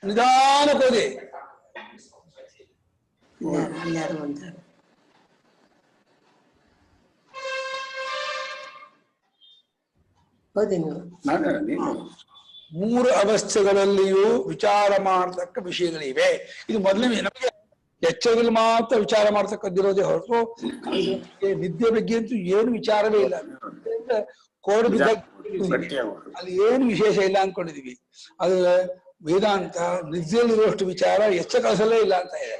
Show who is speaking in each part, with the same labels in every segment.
Speaker 1: ನಿಧಾನ ಓದಿ. ಮೂರು ಅವಸ್ಥೆಗಳಲ್ಲಿಯೂ ವಿಚಾರ ಮಾಡತಕ್ಕ ವಿಷಯಗಳಿವೆ. ಇದು ಮೊದಲನೇ ನಮಗೆ ಎಚ್ಚರದಲ್ಲಿ ಮಾತ್ರ ವಿಚಾರ ಮಾಡ್ತಕ್ಕದ್ದಿರೋದೇ ಹೊರತು ನಿದ್ದೆ ಬಗ್ಗೆ ಅಂತೂ ಏನು ವಿಚಾರವೇ ಇಲ್ಲ. ಕೋಡ್ ಅಲ್ಲಿ ಏನು ವಿಶೇಷ ಇಲ್ಲ ಅನ್ಕೊಂಡಿದೀವಿ. ಅದು ವೇದಾಂತ ನಿದ್ದೆಯಲ್ಲಿರುವಷ್ಟು ವಿಚಾರ ಎಚ್ಚರ ಕನಸಲ್ಲೇ ಇಲ್ಲ ಅಂತ ಇದೆ.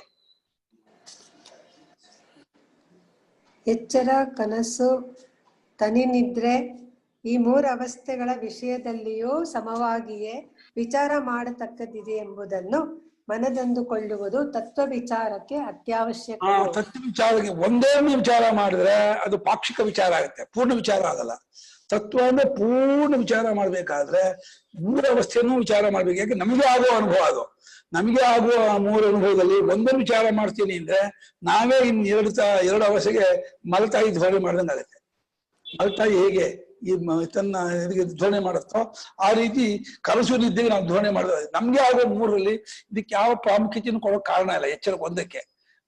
Speaker 2: ಎಚ್ಚರ, ಕನಸು, ತನಿ ನಿದ್ರೆ ಈ ಮೂರು ಅವಸ್ಥೆಗಳ ವಿಷಯದಲ್ಲಿಯೂ ಸಮವಾಗಿಯೇ ವಿಚಾರ ಮಾಡತಕ್ಕದ್ದಿದೆ ಎಂಬುದನ್ನು ಮನದಂದುಕೊಳ್ಳುವುದು ತತ್ವ ವಿಚಾರಕ್ಕೆ ಅತ್ಯವಶ್ಯಕ.
Speaker 1: ತತ್ವ ವಿಚಾರಕ್ಕೆ ಒಂದೇ ವಿಚಾರ ಮಾಡಿದ್ರೆ ಅದು ಪಾಕ್ಷಿಕ ವಿಚಾರ ಆಗುತ್ತೆ, ಪೂರ್ಣ ವಿಚಾರ ಆಗಲ್ಲ. ತತ್ವ ಅಂದ್ರೆ ಪೂರ್ಣ ವಿಚಾರ ಮಾಡ್ಬೇಕಾದ್ರೆ ಮೂರು ಅವಸ್ಥೆಯನ್ನು ವಿಚಾರ ಮಾಡ್ಬೇಕು. ಯಾಕೆ ನಮಗೆ ಆಗುವ ಅನುಭವ ಅದು. ನಮಗೆ ಆಗುವ ಮೂರು ಅನುಭವದಲ್ಲಿ ಒಂದೊಂದು ವಿಚಾರ ಮಾಡ್ತೀನಿ ಅಂದ್ರೆ ನಾವೇ ಇನ್ನು ಎರಡು ಅವಸ್ಥೆಗೆ ಮಲತಾಯಿ ಧ್ವನಿ ಮಾಡ್ದಂಗೆ ಆಗುತ್ತೆ. ಮಲತಾಯಿ ಹೇಗೆ ಈ ತನ್ನ ಧ್ವನಿ ಮಾಡುತ್ತೋ ಆ ರೀತಿ ಕನಸು ನಿದ್ದೆಗೆ ನಾವು ಧ್ವನಿ ಮಾಡಿದ್ರೆ ನಮ್ಗೆ ಆಗೋ ಮೂರಲ್ಲಿ ಇದಕ್ಕೆ ಯಾವ ಪ್ರಾಮುಖ್ಯತೆಯನ್ನು ಕೊಡೋಕೆ ಕಾರಣ ಇಲ್ಲ. ಎಚ್ಚರಕ್ಕೆ ಒಂದಕ್ಕೆ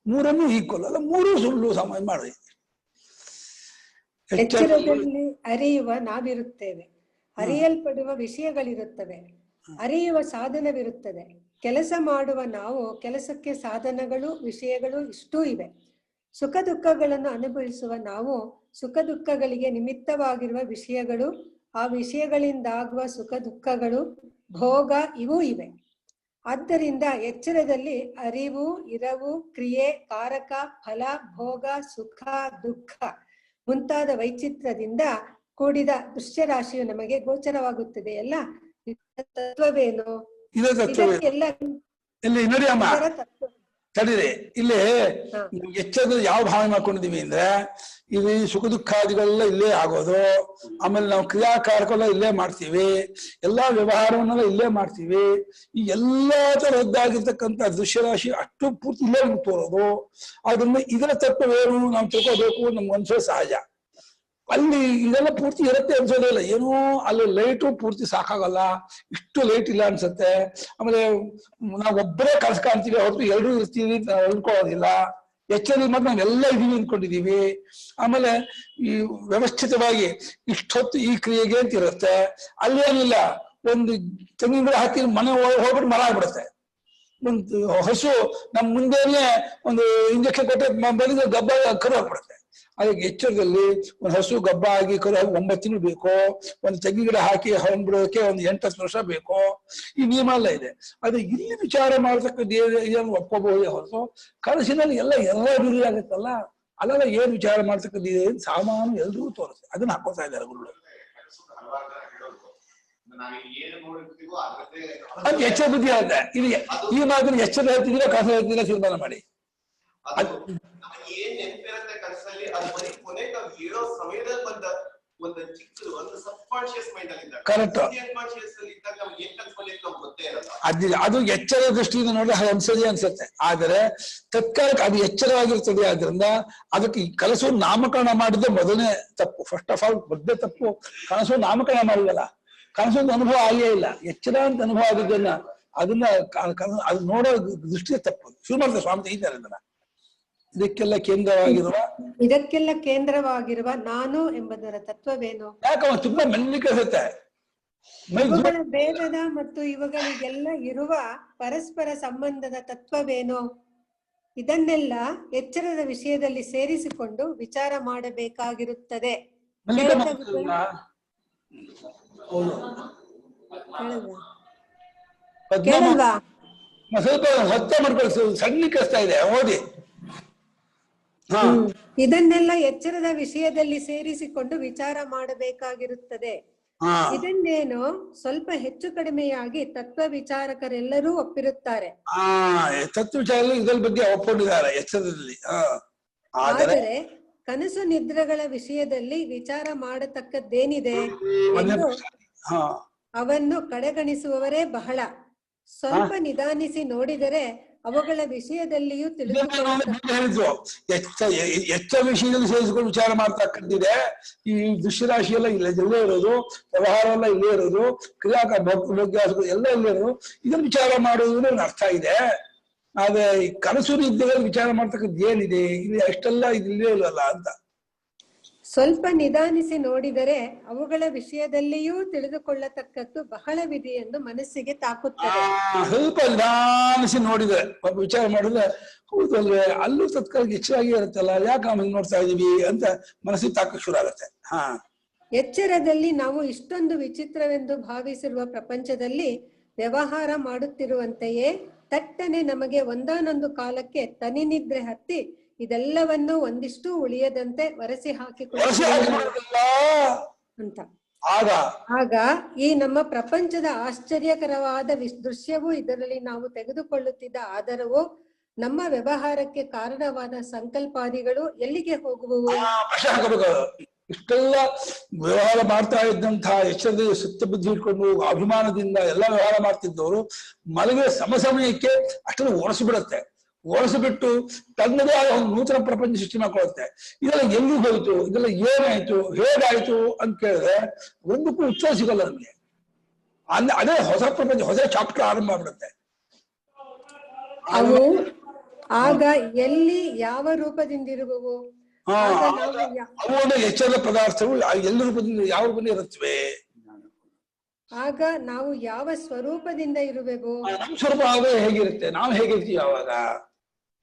Speaker 1: ಮೂರನ್ನು ಈಕ್ವಲ್ ಅಲ್ಲ, ಮೂರು ಸುಳ್ಳು ಸಮಯ ಮಾಡಿ.
Speaker 2: ಎಚ್ಚರದಲ್ಲಿ ಅರಿಯುವ ನಾವಿರುತ್ತೇವೆ, ಅರಿಯಲ್ಪಡುವ ವಿಷಯಗಳಿರುತ್ತವೆ, ಅರಿಯುವ ಸಾಧನವಿರುತ್ತದೆ. ಕೆಲಸ ಮಾಡುವ ನಾವು, ಕೆಲಸಕ್ಕೆ ಸಾಧನಗಳು ವಿಷಯಗಳು ಇಷ್ಟೂ ಇವೆ. ಸುಖ ದುಃಖಗಳನ್ನು ಅನುಭವಿಸುವ ನಾವು, ಸುಖ ದುಃಖಗಳಿಗೆ ನಿಮಿತ್ತವಾಗಿರುವ ವಿಷಯಗಳು, ಆ ವಿಷಯಗಳಿಂದಾಗುವ ಸುಖ ದುಃಖಗಳು, ಭೋಗ ಇವೂ ಇವೆ. ಆದ್ದರಿಂದ ಎಚ್ಚರದಲ್ಲಿ ಅರಿವು, ಇರವು, ಕ್ರಿಯೆ, ಕಾರಕ, ಫಲ, ಭೋಗ, ಸುಖ, ದುಃಖ ಮುಂತಾದ ವೈಚಿತ್ರ್ಯದಿಂದ ಕೂಡಿದ ದೃಶ್ಯರಾಶಿಯು ನಮಗೆ ಗೋಚರವಾಗುತ್ತದೆ. ಅಲ್ಲ, ತತ್ವವೇನು? ಇದಕ್ಕೆಲ್ಲ
Speaker 1: ತಡೀರಿ. ಇಲ್ಲಿ ಎಚ್ಚರದ ಯಾವ ಭಾವನೆ ಮಾಡ್ಕೊಂಡಿದೀವಿ ಅಂದ್ರೆ ಇಲ್ಲಿ ಸುಖ ದುಃಖಾದಿಗಳೆಲ್ಲ ಇಲ್ಲೇ ಆಗೋದು, ಆಮೇಲೆ ನಾವು ಕ್ರಿಯಾಕಾರಕೆಲ್ಲ ಇಲ್ಲೇ ಮಾಡ್ತೀವಿ, ಎಲ್ಲಾ ವ್ಯವಹಾರವನ್ನೆಲ್ಲ ಇಲ್ಲೇ ಮಾಡ್ತೀವಿ. ಈ ಎಲ್ಲಾ ತರದ್ದಾಗಿರ್ತಕ್ಕಂಥ ದೃಶ್ಯರಾಶಿ ಅಷ್ಟು ಪೂರ್ತಿ ಇಲ್ಲೇ ತೋರೋದು. ಅದನ್ನ ಇದರ ತತ್ವವೇನು ನಾವು ತಿಳ್ಕೋಬೇಕು, ನಮ್ಗೆ ಅನ್ಸೋ ಸಹಜ. ಅಲ್ಲಿ ಇದೆಲ್ಲ ಪೂರ್ತಿ ಇರುತ್ತೆ ಅನ್ಸೋದೇ ಇಲ್ಲ. ಏನೋ ಅಲ್ಲಿ ಲೈಟು ಪೂರ್ತಿ ಸಾಕಾಗಲ್ಲ, ಇಷ್ಟು ಲೈಟ್ ಇಲ್ಲ ಅನ್ಸುತ್ತೆ. ಆಮೇಲೆ ನಾವ್ ಒಬ್ಬರೇ ಕನಸು ಕಾಣ್ತೀವಿ ಹೊರತು ಎಲ್ಲರೂ ಇರ್ತೀವಿ ಅನ್ಕೊಳ್ಳೋದಿಲ್ಲ. ಎಚ್ಚರದಲ್ಲಿ ಮಾತ್ರ ನಾವೆಲ್ಲ ಇದೀವಿ ಅನ್ಕೊಂಡಿದೀವಿ. ಆಮೇಲೆ ಈ ವ್ಯವಸ್ಥಿತವಾಗಿ ಇಷ್ಟೊತ್ತು ಈ ಕ್ರಿಯೆಗೆ ಅಂತ ಇರುತ್ತೆ. ಅಲ್ಲೇನಿಲ್ಲ, ಒಂದು ತೆಂಗಿನ ಗಿಡ ಹಾಕಿ ಮನೆ ಹೋಗ್ಬಿಟ್ಟು ಮರ ಆಗ್ಬಿಡುತ್ತೆ. ಒಂದು ಹಸು ನಮ್ ಮುಂದೆನೆ ಒಂದು ಇಂಜೆಕ್ಷನ್ ಕೊಟ್ಟರೆ ಬಂದಿದ್ದು ಗಬ್ಬ ಕರು ಹಾಕ್ಬಿಡುತ್ತೆ. ಅದಕ್ಕೆ ಎಚ್ಚರದಲ್ಲಿ ಒಂದು ಹಸು ಗಬ್ಬ ಆಗಿ ಕರು ಹಾಕಿ 9 ತಿಂಗಳು ಬೇಕು, ಒಂದು ತೆಂಗಿನ ಗಿಡ ಹಾಕಿ ಹೊಂದ್ಬಿಡೋಕೆ ಒಂದು 8-10 ವರ್ಷ ಬೇಕು. ಈ ನಿಯಮ ಎಲ್ಲ ಇದೆ. ಅದು ಇಲ್ಲಿ ವಿಚಾರ ಮಾಡ್ತಕ್ಕದ್ದು ಇದನ್ನು ಒಪ್ಕೋಬಹುದೇ ಹೊರತು ಕನಸಿನಲ್ಲಿ ಎಲ್ಲ ಬಿರಿ ಆಗುತ್ತಲ್ಲ, ಅಲ್ಲೆಲ್ಲ ಏನ್ ವಿಚಾರ ಮಾಡ್ತಕ್ಕದ್ದು ಇದೆ ಸಾಮಾನು ಎಲ್ರಿಗೂ ತೋರಿಸುತ್ತೆ. ಅದನ್ನ ಹಾಕೋತಾ ಇದ್ದಾರೆ ಗುರುಗಳು. ಅದು ಎಚ್ಚರ ಬುದ್ಧಿ ಆಗುತ್ತೆ. ಇಲ್ಲಿ ಈ ಮಾತನ್ನು ಎಚ್ಚರ ಹೇಳ್ತಿದ್ರೆ ಕನಸು ಹೇಳ್ತಿದ್ರೆ ತೀರ್ಮಾನ ಮಾಡಿ. ಅದು ಎಚ್ಚರ ದೃಷ್ಟಿಯಿಂದ ನೋಡಿದ್ರೆ ಅನ್ಸದೆ ಅನ್ಸುತ್ತೆ. ಆದರೆ ತತ್ಕಾಲಕ್ಕೆ ಅದು ಎಚ್ಚರವಾಗಿರ್ತದೆ. ಆದ್ರಿಂದ ಅದಕ್ಕೆ ಕನಸು ನಾಮಕರಣ ಮಾಡಿದ್ರೆ ಮೊದಲನೇ ತಪ್ಪು. ಫಸ್ಟ್ ಆಫ್ ಆಲ್ ಮೊದಲೇ ತಪ್ಪು ಕನಸು ನಾಮಕರಣ ಮಾಡಿದಲ್ಲ. ಕನಸೊಂದು ಅನುಭವ ಆಗೇ ಇಲ್ಲ, ಎಚ್ಚರ ಅಂತ ಅನುಭವ ಆಗಿದ್ದನ್ನ ಅದನ್ನ ಅದು ನೋಡೋ ದೃಷ್ಟಿಯ ತಪ್ಪು. ಶುರು ಮಾಡಿದ ಸ್ವಾಮಿ ಇದ್ದಾರೆ ಅದನ್ನ. ಇದಕ್ಕೆಲ್ಲ ಕೇಂದ್ರವಾಗಿರುವ ನಾನು ಎಂಬುದರ ತತ್ವವೇನು? ಯಾಕಂದ್ರೆ ತುಂಬಾ ಮೆಲ್ಲಿಗೆ ಅನ್ಸುತ್ತೆ. ಇವುಗಳ ಭೇದದ ಮತ್ತು ಇವುಗಳಿಗೆಲ್ಲ ಇರುವ ಪರಸ್ಪರ ಸಂಬಂಧದ ತತ್ವವೇನು? ಇದನ್ನೆಲ್ಲ ಎಚ್ಚರದ ವಿಷಯದಲ್ಲಿ ಸೇರಿಸಿಕೊಂಡು ವಿಚಾರ ಮಾಡಬೇಕಾಗಿರುತ್ತದೆ. ಸ್ವಲ್ಪ ಹೊತ್ತ ಮಾಡ್ಕೊಳ್ಳಿ, ಸಣ್ಣ ಕಷ್ಟ ಇದೆ ಓದಿ. ಇದನ್ನೆಲ್ಲ ಎಚ್ಚರದ ವಿಷಯದಲ್ಲಿ ಸೇರಿಸಿಕೊಂಡು ವಿಚಾರ ಮಾಡಬೇಕಾಗಿರುತ್ತದೆ. ಇದನ್ನೇನು ಸ್ವಲ್ಪ ಹೆಚ್ಚು ಕಡಿಮೆಯಾಗಿ ತತ್ವ ವಿಚಾರಕರೆಲ್ಲರೂ ಒಪ್ಪಿರುತ್ತಾರೆ. ತತ್ವ ವಿಚಾರ ಇದರ ಬಗ್ಗೆ ಒಪ್ಪಿಕೊಂಡಿದ್ದಾರೆ ಎಚ್ಚರದಲ್ಲಿ. ಆದರೆ ಕನಸು ನಿದ್ರೆಗಳ ವಿಷಯದಲ್ಲಿ ವಿಚಾರ ಮಾಡತಕ್ಕದ್ದೇನಿದೆ ಎಂದು ಅವನ್ನು ಕಡೆಗಣಿಸುವವರೇ ಬಹಳ. ಸ್ವಲ್ಪ ನಿಧಾನಿಸಿ ನೋಡಿದರೆ
Speaker 2: ಅವುಗಳ ವಿಷಯದಲ್ಲಿಯೂ
Speaker 1: ಹೇಳಿದ್ರು ಎಚ್ಚ ವಿಷಯದಲ್ಲಿ ಸೇರಿಸಿಕೊಂಡು ವಿಚಾರ ಮಾಡ್ತಕ್ಕಂತಿದೆ. ಈ ದೃಶ್ಯರಾಶಿ ಎಲ್ಲ ಇಲ್ಲೇ ಇರೋದು, ವ್ಯವಹಾರ ಎಲ್ಲ ಇಲ್ಲೇ ಇರೋದು, ಎಲ್ಲ ಇಲ್ಲೇ ಇರೋದು. ಇದನ್ನು ವಿಚಾರ ಮಾಡುವುದು ಅರ್ಥ ಇದೆ. ಆದ್ರೆ ಈ ಕನಸು ನಿದ್ದೆಗಳಲ್ಲಿ ವಿಚಾರ ಮಾಡ್ತಕ್ಕಂಥ ಏನಿದೆ ಇಲ್ಲಿ ಅಷ್ಟೆಲ್ಲ ಇದಿಲ್ಲೇ ಇಲ್ಲಲ್ಲ ಅಂತ.
Speaker 2: ಸ್ವಲ್ಪ ನಿಧಾನಿಸಿ ನೋಡಿದರೆ ಅವುಗಳ ವಿಷಯದಲ್ಲಿಯೂ ತಿಳಿದುಕೊಳ್ಳತಕ್ಕದ್ದು ಬಹಳವಿದೆ ಎಂದು ಮನಸ್ಸಿಗೆ ತಾಕುತ್ತದೆ.
Speaker 1: ಸ್ವಲ್ಪ ನಿಧಾನಿಸಿ ನೋಡಿದ್ರೆ ವಿಚಾರ ಮಾಡಿದ್ರೆ ಹೌದು ಅಲ್ವೇ, ಅಲ್ಲೂ ತತ್ಕಾಲ ಹೆಚ್ಚಾಗಿ ಇರುತ್ತಲ್ಲ, ಯಾಕೆ ನಾವು ಹಿಂಗ್ ನೋಡ್ತಾ ಇದೀವಿ ಅಂತ ಮನಸ್ಸಿಗೆ ತಾಕಕ್ಕೆ ಶುರು ಆಗುತ್ತೆ.
Speaker 2: ಎಚ್ಚರದಲ್ಲಿ ನಾವು ಇಷ್ಟೊಂದು ವಿಚಿತ್ರವೆಂದು ಭಾವಿಸಿರುವ ಪ್ರಪಂಚದಲ್ಲಿ ವ್ಯವಹಾರ ಮಾಡುತ್ತಿರುವಂತೆಯೇ ತಟ್ಟನೆ ನಮಗೆ ಒಂದಾನೊಂದು ಕಾಲಕ್ಕೆ ತನಿನಿದ್ರೆ ಹತ್ತಿ ಇದೆಲ್ಲವನ್ನು ಒಂದಿಷ್ಟು ಉಳಿಯದಂತೆ ಒರೆಸಿ ಹಾಕಿಕೊಳ್ಳ ಅಂತ. ಆಗ ಈ ನಮ್ಮ ಪ್ರಪಂಚದ ಆಶ್ಚರ್ಯಕರವಾದ ದೃಶ್ಯವೂ ಇದರಲ್ಲಿ ನಾವು ತೆಗೆದುಕೊಳ್ಳುತ್ತಿದ್ದ ಆಧಾರವು ನಮ್ಮ ವ್ಯವಹಾರಕ್ಕೆ ಕಾರಣವಾದ ಸಂಕಲ್ಪಾದಿಗಳು ಎಲ್ಲಿಗೆ ಹೋಗುವವು?
Speaker 1: ಇಷ್ಟೆಲ್ಲ ವ್ಯವಹಾರ ಮಾಡ್ತಾ ಇದ್ದಂತಹ ಎಚ್ಚರದಲ್ಲಿ ಸತ್ಯ ಬುದ್ಧಿ ಇಟ್ಕೊಂಡು ಅಭಿಮಾನದಿಂದ ಎಲ್ಲ ವ್ಯವಹಾರ ಮಾಡ್ತಿದ್ದವರು ಮಲಗಿದ ಸಮಯಕ್ಕೆ ಅಷ್ಟೆಲ್ಲ ಒರೆಸಿಬಿಡುತ್ತೆ. ಒರೆಸಿಬಿಟ್ಟು ತನ್ನದೇ ಆದ ಒಂದು ನೂತನ ಪ್ರಪಂಚ ಸೃಷ್ಟಿ ಮಾಡ್ಕೊಳ್ಳುತ್ತೆ. ಇದೆಲ್ಲ ಎಲ್ಲಿ ಹೋಯ್ತು, ಇದೆಲ್ಲ ಏನಾಯ್ತು, ಹೇಗಾಯ್ತು ಅಂತ ಕೇಳಿದ್ರೆ ಒಂದಕ್ಕೂ ಉತ್ತರ ಸಿಗಲ್ಲ ನಮ್ಗೆ. ಅದೇ ಹೊಸ ಪ್ರಪಂಚ, ಹೊಸ ಚಾಪ್ಟರ್ ಆರಂಭ ಆಗ್ಬಿಡುತ್ತೆ.
Speaker 2: ಅವು ಆಗ ಎಲ್ಲಿ ಯಾವ ರೂಪದಿಂದಿರುವವು?
Speaker 1: ಅವು ಎಚ್ಚರದ ಪದಾರ್ಥಗಳು ಎಲ್ಲ ರೂಪದಿಂದ ಯಾವ ರೂಪದಿಂದ ಇರುತ್ತವೆ?
Speaker 2: ಆಗ ನಾವು ಯಾವ ಸ್ವರೂಪದಿಂದ ಇರುವೆವು?
Speaker 1: ನಮ್ಮ ಸ್ವರೂಪ ಆಗ ಹೇಗಿರುತ್ತೆ, ನಾವು ಹೇಗಿರ್ತೀವಿ ಆವಾಗ?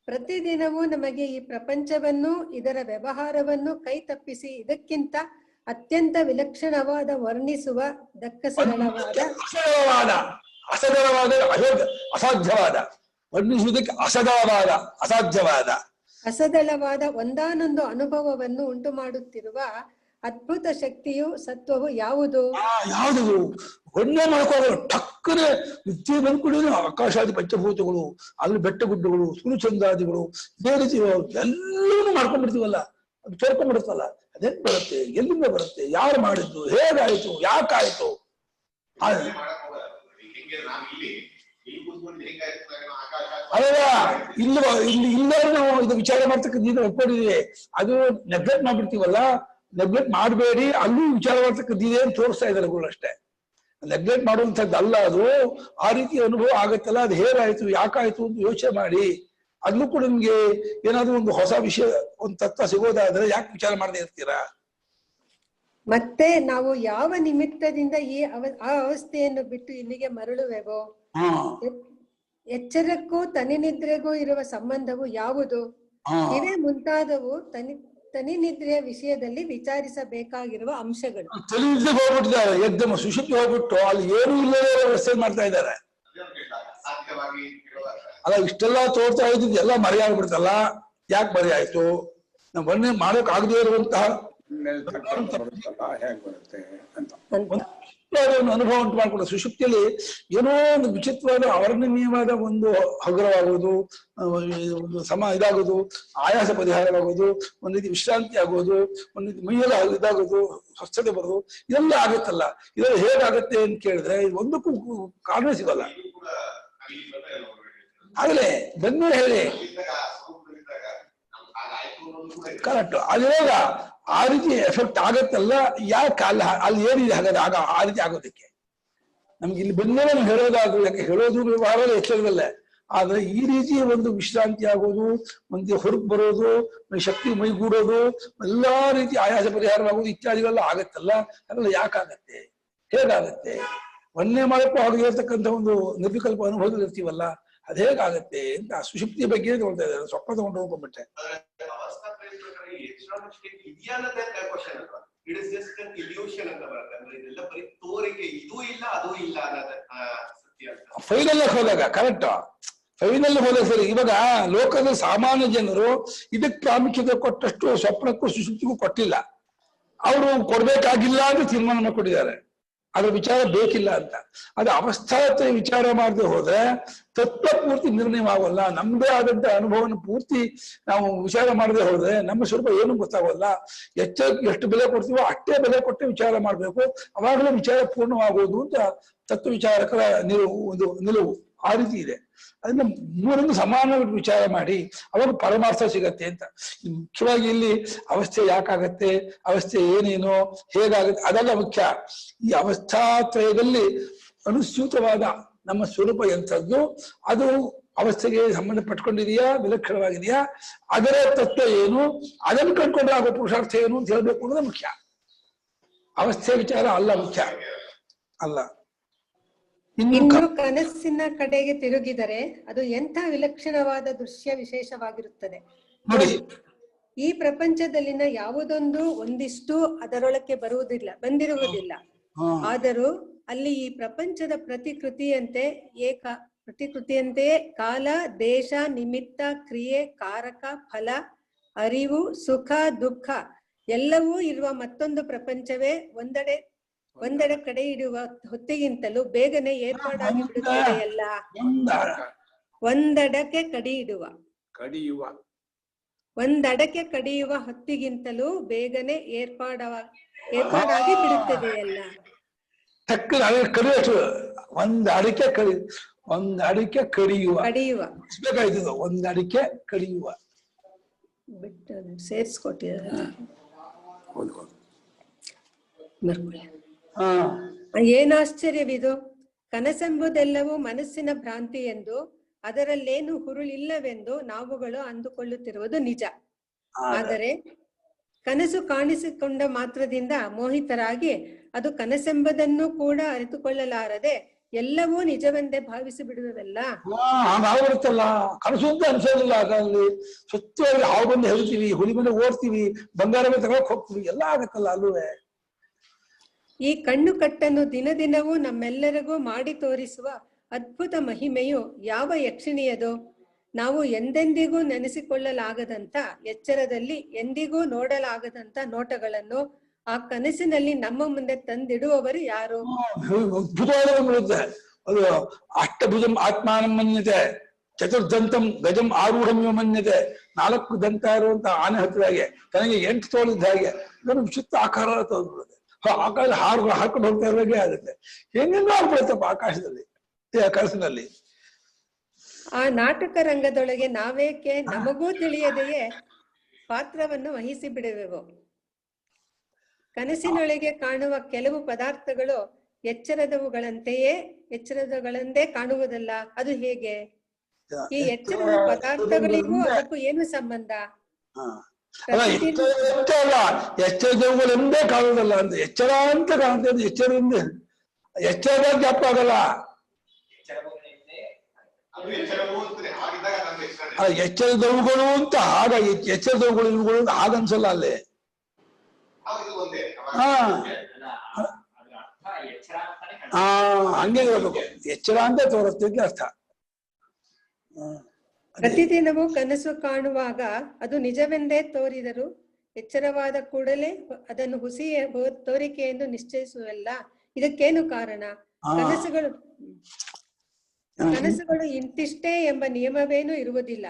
Speaker 2: ಪ್ರತಿದಿನವೂ ನಮಗೆ ಈ ಪ್ರಪಂಚವನ್ನು ಇದರ ವ್ಯವಹಾರವನ್ನು ಕೈ ತಪ್ಪಿಸಿ ಇದಕ್ಕಿಂತ ಅತ್ಯಂತ ವಿಲಕ್ಷಣವಾದ ವರ್ಣಿಸುವ ದಕ್ಕಸರಳವಾದ
Speaker 1: ಅಸಾಧ್ಯವಾದ ವರ್ಣಿಸುವುದಕ್ಕೆ
Speaker 2: ಅಸದಳವಾದ ಒಂದಾನೊಂದು ಅನುಭವವನ್ನು ಉಂಟು ಮಾಡುತ್ತಿರುವ ಅದ್ಭುತ ಶಕ್ತಿಯು ಸತ್ವವು ಯಾವುದು?
Speaker 1: ಯಾವುದು ಹೊಣ್ಣೆ ಮಾಡ್ಕೋದು ಟಕ್ಕನೆ ನಿತ್ಯ ಬಂದ್ಬಿಡಿದ್ರೆ ಆಕಾಶಾದಿ ಪಂಚಭೂತಗಳು, ಅಲ್ಲಿ ಬೆಟ್ಟ ಗುಡ್ಡಗಳು, ಸುರುಚಂದಾದಿಗಳು, ಬೇರೆ ಎಲ್ಲವನ್ನೂ ಮಾಡ್ಕೊಂಡ್ಬಿಡ್ತೀವಲ್ಲ, ಅದು ಸೇರ್ಕೊಂಡ್ಬಿಡುತ್ತಲ್ಲ. ಅದೇನ್ ಬರುತ್ತೆ, ಎಲ್ಲಿಂದ ಬರುತ್ತೆ, ಯಾರು ಮಾಡಿದ್ದು, ಹೇಗಾಯ್ತು, ಯಾಕಾಯ್ತು? ಅಲ್ಲ ಇಲ್ಲ ನಾವು ಇದು ವಿಚಾರ ಮಾಡ್ತಕ್ಕಂಥ ಒಪ್ಕೊಂಡಿದೀವಿ, ಅದು ನೆಗ್ಲೆಕ್ಟ್ ಮಾಡ್ಬಿಡ್ತೀವಲ್ಲ. ನೆಗ್ಲೆಕ್ಟ್ ಮಾಡಬೇಡಿ, ಅಲ್ಲೂ ವಿಚಾರ ಮಾಡ್ತಕ್ಕಂಥದ್ದಿದೆ ಅಂತ ತೋರಿಸ್ತಾ ಇದ್ದಾರೆ ಗುರು ಅಷ್ಟೇ. ನೆಗ್ಲೆಕ್ಟ್ ಮಾಡುವಂಥದ್ದು ಅಲ್ಲ ಅದು. ಆ ರೀತಿ ಅನುಭವ ಆಗತ್ತಲ್ಲ, ಅದು ಹೇಗಾಯ್ತು, ಯಾಕಾಯ್ತು ಅಂತ ಯೋಚನೆ ಮಾಡಿ ಅಲ್ಲೂ ಕೂಡ ನಿಮ್ಗೆ ಏನಾದ್ರು ಒಂದು ಹೊಸ ವಿಷಯ, ಒಂದು ತತ್ವ ಸಿಗೋದಾದ್ರೆ ಯಾಕೆ ವಿಚಾರ ಮಾಡದೇ ಇರ್ತೀರಾ?
Speaker 2: ಮತ್ತೆ ನಾವು ಯಾವ ನಿಮಿತ್ತದಿಂದ ಆ ಅವಸ್ಥೆಯನ್ನು ಬಿಟ್ಟು ಇಲ್ಲಿಗೆ ಮರಳುವೆವೋ? ಎಚ್ಚರಕ್ಕೂ ತನಿನಿದ್ರೆಗೂ ಇರುವ ಸಂಬಂಧವು ಯಾವುದು? ಇವೇ ಮುಂತಾದವು ತನಿನಿದ್ರೆಯ ವಿಷಯದಲ್ಲಿ ವಿಚಾರಿಸಬೇಕಾಗಿರುವ ಅಂಶಗಳು.
Speaker 1: ತನಿನಿದ್ರೆಗೆ ಹೋಗ್ಬಿಟ್ಟಿದ್ದಾರೆ, ಎದ್ದಮ ಸುಶುದ್ಧಿ ಹೋಗ್ಬಿಟ್ಟು ಅಲ್ಲಿ ಏನೂ ಇಲ್ಲದೆ ವ್ಯವಸ್ಥೆ ಮಾಡ್ತಾ ಇದ್ದಾರೆ. ಅಲ್ಲ ಇಷ್ಟೆಲ್ಲ ತೋರ್ತಾ ಇದ್ದಿದ್ದು ಎಲ್ಲ ಮರೆಯಾಗ್ಬಿಡ್ತಲ್ಲ, ಯಾಕೆ ಮರೆ ಆಯ್ತು? ನಾವು ವರ್ಣನೆ ಮಾಡೋಕ್ ಆಗದೆ ಇರುವಂತಹ ಅನುಭವ ಉಂಟು ಮಾಡ್ಕೊಂಡು ಸುಷುಪ್ತಿಯಲ್ಲಿ ಏನೋ ಒಂದು ವಿಚಿತ್ರವಾದ ಅವರ್ಣನೀಯವಾದ ಒಂದು ಹಗುರವಾಗೋದು, ಒಂದು ಇದಾಗೋದು, ಆಯಾಸ ಪರಿಹಾರವಾಗೋದು, ಒಂದ್ ರೀತಿ ವಿಶ್ರಾಂತಿ ಆಗೋದು, ಒಂದ್ ರೀತಿ ಮೈಯೆಲ್ಲ ಇದಾಗೋದು, ಸ್ವಚ್ಛತೆ ಬರೋದು, ಇದೆಲ್ಲ ಆಗುತ್ತಲ್ಲ. ಇದೆಲ್ಲ ಹೇಗಾಗತ್ತೆ ಅಂತ ಕೇಳಿದ್ರೆ ಒಂದಕ್ಕೂ ಕಾರಣ ಸಿಗಲ್ಲ. ಆಗಲೇ ಬಂದ್ಮೇಲೆ ಹೇಳಿ ಕರೆಕ್ಟ್. ಅದಿವಾಗ ಆ ರೀತಿ ಎಫೆಕ್ಟ್ ಆಗತ್ತಲ್ಲ, ಯಾಕೆ ಅಲ್ಲಿ ಏನಿದೆ ಹಾಗಾದ್ರೆ ಆ ರೀತಿ ಆಗೋದಕ್ಕೆ ನಮ್ಗೆ ಇಲ್ಲಿ ಬಂದ್ಮೇಲೆ ನಾವು ಹೇಳೋದಾದ್ರು, ಯಾಕೆ ಹೇಳೋದು ವ್ಯವಹಾರ ಎಚ್ಚರದಲ್ಲೇ. ಆದ್ರೆ ಈ ರೀತಿ ಒಂದು ವಿಶ್ರಾಂತಿ ಆಗೋದು, ಒಂದು ಹೊರಗೆ ಬರೋದು, ಶಕ್ತಿ ಮೈಗೂಡೋದು, ಎಲ್ಲಾ ರೀತಿ ಆಯಾಸ ಪರಿಹಾರವಾಗೋದು ಇತ್ಯಾದಿಗಳೆಲ್ಲ ಆಗತ್ತಲ್ಲ, ಅದೆಲ್ಲ ಯಾಕಾಗತ್ತೆ, ಹೇಗಾಗತ್ತೆ? ಒಂದೇ ಮಾಡಕ್ಕೂ ಹಾಗೆ ಇರ್ತಕ್ಕಂಥ ಒಂದು ನಿರ್ವಿಕಲ್ಪ ಅನುಭವದಲ್ಲಿ ಇರ್ತೀವಲ್ಲ, ಅದ್ ಹೇಗಾಗತ್ತೆ ಅಂತ ಸುಷುಪ್ತಿಯ ಬಗ್ಗೆ ನೋಡ್ತಾ ಇದ್ದಾರೆ. ಸ್ವಪ್ನ ತಗೊಂಡು ಹೋಗ್ಕೊಂಡ್ಬಿಟ್ಟೆ. ಫೈನಲ್ ಹೋದಾಗ ಕರೆಕ್ಟ್, ಫೈನಲ್ ಹೋದಾಗ ಸರಿ. ಇವಾಗ ಲೋಕದ ಸಾಮಾನ್ಯ ಜನರು ಇದಕ್ಕೆ ಪ್ರಾಮುಖ್ಯತೆ ಕೊಟ್ಟಷ್ಟು ಸ್ವಪ್ನಕ್ಕೂ ಸುಷುಪ್ತಿಗೂ ಕೊಟ್ಟಿಲ್ಲ. ಅವರು ಕೊಡ್ಬೇಕಾಗಿಲ್ಲ ಅಂತ ತೀರ್ಮಾನ ಮಾಡಿಕೊಂಡಿದ್ದಾರೆ. ಅದ್ರ ವಿಚಾರ ಬೇಕಿಲ್ಲ ಅಂತ. ಅದು ಅವಸ್ಥಾತೆ ವಿಚಾರ ಮಾಡದೆ ಹೋದ್ರೆ ತತ್ವ ಪೂರ್ತಿ ನಿರ್ಣಯವಾಗಲ್ಲ. ನಮ್ದೇ ಆದಂತ ಅನುಭವನ ಪೂರ್ತಿ ನಾವು ವಿಚಾರ ಮಾಡದೆ ಹೋದ್ರೆ ನಮ್ಮ ಸ್ವರೂಪ ಏನು ಗೊತ್ತಾಗಲ್ಲ. ಎಷ್ಟು ಬೆಲೆ ಕೊಡ್ತೀವೋ ಅಷ್ಟೇ ಬೆಲೆ ಕೊಟ್ಟೆ ವಿಚಾರ ಮಾಡ್ಬೇಕು, ಅವಾಗಲೇ ವಿಚಾರ ಪೂರ್ಣವಾಗುವುದು ಅಂತ ತತ್ವ ವಿಚಾರಕರ ನಿಲುವು. ಆ ರೀತಿ ಇದೆ. ಅದನ್ನ ಮೂರನ್ನು ಸಮಾನವಾಗಿ ವಿಚಾರ ಮಾಡಿ ಅವಾಗ ಪರಮಾರ್ಥ ಸಿಗತ್ತೆ ಅಂತ. ಮುಖ್ಯವಾಗಿ ಇಲ್ಲಿ ಅವಸ್ಥೆ ಯಾಕಾಗತ್ತೆ, ಅವಸ್ಥೆ ಏನೇನೋ, ಹೇಗಾಗತ್ತೆ ಅದೆಲ್ಲ ಮುಖ್ಯ. ಈ ಅವಸ್ಥಾತ್ರಯದಲ್ಲಿ ಅನುಸ್ಯೂತವಾದ ನಮ್ಮ ಸ್ವರೂಪ ಎಂಥದ್ದು, ಅದು ಅವಸ್ಥೆಗೆ ಸಂಬಂಧ ಪಟ್ಕೊಂಡಿದೆಯಾ, ವಿಲಕ್ಷಣವಾಗಿದೆಯಾ, ಅದರ ತತ್ವ ಏನು, ಅದನ್ನು ಕಂಡುಕೊಂಡ್ರೆ ಆಗೋ ಪುರುಷಾರ್ಥ ಏನು ಅಂತ ಹೇಳ್ಬೇಕು ಅನ್ನೋದು ಮುಖ್ಯ. ಅವಸ್ಥೆ ವಿಚಾರ ಅಲ್ಲ ಮುಖ್ಯ ಅಲ್ಲ.
Speaker 2: ಇನ್ನು ಕನಸಿನ ಕಡೆಗೆ ತಿರುಗಿದರೆ ಅದು ಎಂಥ ವಿಲಕ್ಷಣವಾದ ದೃಶ್ಯ ವಿಶೇಷವಾಗಿರುತ್ತದೆ
Speaker 1: ನೋಡಿ.
Speaker 2: ಈ ಪ್ರಪಂಚದಲ್ಲಿನ ಯಾವುದೊಂದು ಒಂದಿಷ್ಟು ಅದರೊಳಕ್ಕೆ ಬಂದಿರುವುದಿಲ್ಲ. ಆದರೂ ಅಲ್ಲಿ ಈ ಪ್ರಪಂಚದ ಪ್ರತಿಕೃತಿಯಂತೆಯೇ ಕಾಲ, ದೇಶ, ನಿಮಿತ್ತ, ಕ್ರಿಯೆ, ಕಾರಕ, ಫಲ, ಅರಿವು, ಸುಖ, ದುಃಖ ಎಲ್ಲವೂ ಇರುವ ಮತ್ತೊಂದು ಪ್ರಪಂಚವೇ ಒಂದೆಡೆ ಕಡೆ ಇಡುವ ಹೊತ್ತಿಗಿಂತಲೂ ಬೇಗನೆ ಏರ್ಪಾಡಾಗಿ ಬಿಡುತ್ತದೆಯಲ್ಲ. ಒಂದಡಕೆ ಕಡಿಯುವ ಹೊತ್ತಿಗಿಂತಲೂ ಬೇಗನೆ ಏರ್ಪಾಡಾಗಿ ಬಿಡುತ್ತದೆಯಲ್ಲ.
Speaker 1: ಒಂದ್ ಅಡಿಕೆ ಕಡಿಯುವ
Speaker 2: ಬಿಟ್ಟು ಸೇರಿಸ್ಕೊಟ್ಟಿದ್ದಾರೆ. ಏನಾಶ್ಚರ್ಯವಿದು, ಕನಸೆಂಬುದೆಲ್ಲವೂ ಮನಸ್ಸಿನ ಭ್ರಾಂತಿ ಎಂದು, ಅದರಲ್ಲೇನು ಹುರುಳಿಲ್ಲವೆಂದು ನಾವುಗಳು ಅಂದುಕೊಳ್ಳುತ್ತಿರುವುದು ನಿಜ. ಆದರೆ ಕನಸು ಕಾಣಿಸಿಕೊಂಡ ಮಾತ್ರದಿಂದ ಮೋಹಿತರಾಗಿ ಅದು ಕನಸೆಂಬುದನ್ನು ಕೂಡ ಅರಿತುಕೊಳ್ಳಲಾರದೆ ಎಲ್ಲವೂ ನಿಜವೆಂದೇ ಭಾವಿಸಿ ಬಿಡುವಲ್ಲ.
Speaker 1: ಹಾಗಾಗ್ಬಿಡುತ್ತಲ್ಲ, ಕನಸು ಅಂತ ಅನ್ಸೋದಿಲ್ಲ. ಅದರಲ್ಲಿ ಸುತ್ತವಾಗಿ ಹಾವು ಬಂದು ಹೇಳ್ತೀವಿ, ಹುಲಿ ಬಂದು ಓಡ್ತೀವಿ, ಬಂಗಾರ ತಗೊಳಕ್ ಹೋಗ್ತೀವಿ, ಎಲ್ಲ ಆಗತ್ತಲ್ಲ ಅಲ್ಲೂವೆ.
Speaker 2: ಈ ಕಣ್ಣು ಕಟ್ಟನ್ನು ದಿನದಿನವೂ ನಮ್ಮೆಲ್ಲರಿಗೂ ಮಾಡಿ ತೋರಿಸುವ ಅದ್ಭುತ ಮಹಿಮೆಯು ಯಾವ ಯಕ್ಷಿಣಿಯದು? ನಾವು ಎಂದೆಂದಿಗೂ ನೆನೆಸಿಕೊಳ್ಳಲಾಗದಂತ ಎಚ್ಚರದಲ್ಲಿ ಎಂದಿಗೂ ನೋಡಲಾಗದಂತ ನೋಟಗಳನ್ನು ಆ ಕನಸಿನಲ್ಲಿ ನಮ್ಮ ಮುಂದೆ ತಂದಿಡುವವರು ಯಾರು?
Speaker 1: ಅದ್ಭುತವಾದ ಅದು ಅಷ್ಟಭುಜಂ ಆತ್ಮಾನಂ ಮನ್ಯತೆ, ಚತುರ್ದಂತಂ ಗಜಂ ಆರೂಢಂ ಮನ್ಯತೆ. 4 ದಂತ ಇರುವಂತ ಆನೆ ಹತ್ತಿರಾಗೆ ತನಗೆ 8 ತೋಳಿದ್ದ ಹಾಗೆ ಇದನ್ನು ವಿಚಿತ್ರ ಆಕಾರ ತಂದ್ಬಿಡುತ್ತೆ. ಆಕಾಶ ಹಾರ್ಕೊಂಡು ಹೋಗ್ತಾ ಇರುವಾಗೆ ಆಗುತ್ತೆ. ಹೆಂಗೆಂಗೋ ಆಗ್ಬಿಡುತ್ತಪ್ಪ ಆಕಾಶದಲ್ಲಿ, ಕನಸಿನಲ್ಲಿ.
Speaker 2: ಆ ನಾಟಕ ರಂಗದೊಳಗೆ ನಾವೇಕೆ ನಮಗೂ ತಿಳಿಯದೆಯೇ ಪಾತ್ರವನ್ನು ವಹಿಸಿ ಬಿಡುವೆವು. ಕನಸಿನೊಳಗೆ ಕಾಣುವ ಕೆಲವು ಪದಾರ್ಥಗಳು ಎಚ್ಚರದವುಗಳಂದೇ ಕಾಣುವುದಲ್ಲ. ಅದು ಹೇಗೆ? ಈ ಎಚ್ಚರದ ಪದಾರ್ಥಗಳಿಗೂ ಅದಕ್ಕೂ ಏನು ಸಂಬಂಧ?
Speaker 1: ಎಚ್ಚರದವುಗಳೆಂದೇ ಕಾಣುವುದಲ್ಲ ಅಂತ ಎಚ್ಚರ ಅಂತ ಕಾಣುತ್ತೆ. ಎಚ್ಚರದ ಜ್ಞಾಪಕ ಆಗಲ್ಲ. ಎಚ್ಚರದವುಗಳು ಅಂತ ಆಗ ಎಚ್ಚರದವುಗಳು ಅಂತ ಹಾಗನ್ಸಲ್ಲ ಅಲ್ಲಿ. ಹಂಗೆ ಹೇಳ್ಬೇಕು, ಎಚ್ಚರ ಅಂತ ತೋರಿಸ್ತೆ ಅರ್ಥ.
Speaker 2: ಪ್ರತಿದಿನವೂ ಕನಸು ಕಾಣುವಾಗ ಅದು ನಿಜವೆಂದೇ ತೋರಿದರು ಎಚ್ಚರವಾದ ಕೂಡಲೇ ಅದನ್ನು ಹುಸಿಯ ತೋರಿಕೆ ಎಂದು ನಿಶ್ಚಯಿಸುವಲ್ಲ. ಇದಕ್ಕೇನು ಕಾರಣ? ಕನಸುಗಳು ಇಂತಿಷ್ಟೇ ಎಂಬ ನಿಯಮವೇನೂ ಇರುವುದಿಲ್ಲ.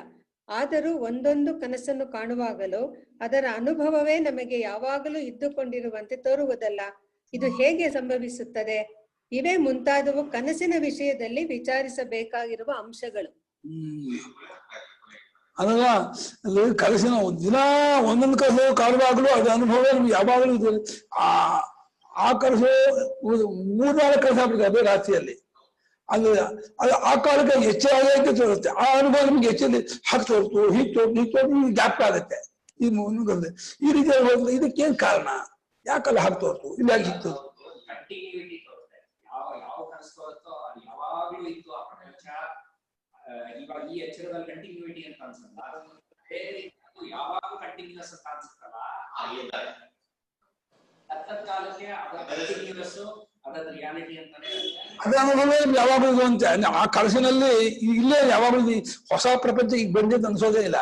Speaker 2: ಆದರೂ ಒಂದೊಂದು ಕನಸನ್ನು ಕಾಣುವಾಗಲೂ ಅದರ ಅನುಭವವೇ ನಮಗೆ ಯಾವಾಗಲೂ ಇದ್ದುಕೊಂಡಿರುವಂತೆ ತೋರುವುದಲ್ಲ. ಇದು ಹೇಗೆ ಸಂಭವಿಸುತ್ತದೆ? ಇವೇ ಮುಂತಾದವು ಕನಸಿನ ವಿಷಯದಲ್ಲಿ ವಿಚಾರಿಸಬೇಕಾಗಿರುವ ಅಂಶಗಳು.
Speaker 1: ಅದಲ್ಲ, ಕನಸಿನ ದಿನ ಒಂದೊಂದು ಕನಸು ಕಾಣುವಾಗಲೂ ಅದು ಅನುಭವ ನಮ್ಗೆ ಯಾವಾಗಲೂ ಇದೆ. ಆ ಕನಸು 3-4 ಕನಸು ಆಗ್ಬಿಡುತ್ತೆ ಅದೇ ರಾತ್ರಿಯಲ್ಲಿ. ಅದು ಆ ಕಾಲಕ್ಕೆ ಎಚ್ಚರ ಆಗಕ್ಕೆ ತೋರುತ್ತೆ. ಆ ಅನುಭವ ನಮ್ಗೆ ಎಚ್ಚರಿ ಹಾಕಿ ತೋರ್ತು, ಹೀಗೆ ಜ್ಞಾಪಕ ಆಗುತ್ತೆ. ಈ ರೀತಿ ಇದಕ್ಕೇನ್ ಕಾರಣ? ಯಾಕಲ್ಲ ಹಾಕಿ ತೋರ್ತು, ಇಲ್ಲ ಯಾಕೆ ಸಿಕ್ತು?
Speaker 3: ಇವಾಗ ಈ ಎಚ್ಚರದಲ್ಲಿ ಕಂಟಿನ್ಯೂಟಿ ಅಂತ ಅನ್ಸಲ್ಲ, ಯಾವಾಗ ಕಂಟಿನ್ಯೂಸ್ ಅಂತ ಅನ್ಸುತ್ತಲ್ಲ, ಕಾಲಕ್ಕೆ ಕಂಟಿನ್ಯೂಸ್ ಅದರ ರಿಯಾಲಿಟಿ ಅಂತಾನೆ
Speaker 1: ಅದೇ ಅನುಭವ ಯಾವಾಗಲೂ ಅಂತ. ಆ ಕನಸಿನಲ್ಲಿ ಇಲ್ಲೇ ಯಾವಾಗಲೂ ಹೊಸ ಪ್ರಪಂಚ ಈಗ ಬಂದಿದ್ದು ಅನ್ಸೋದೇ ಇಲ್ಲ.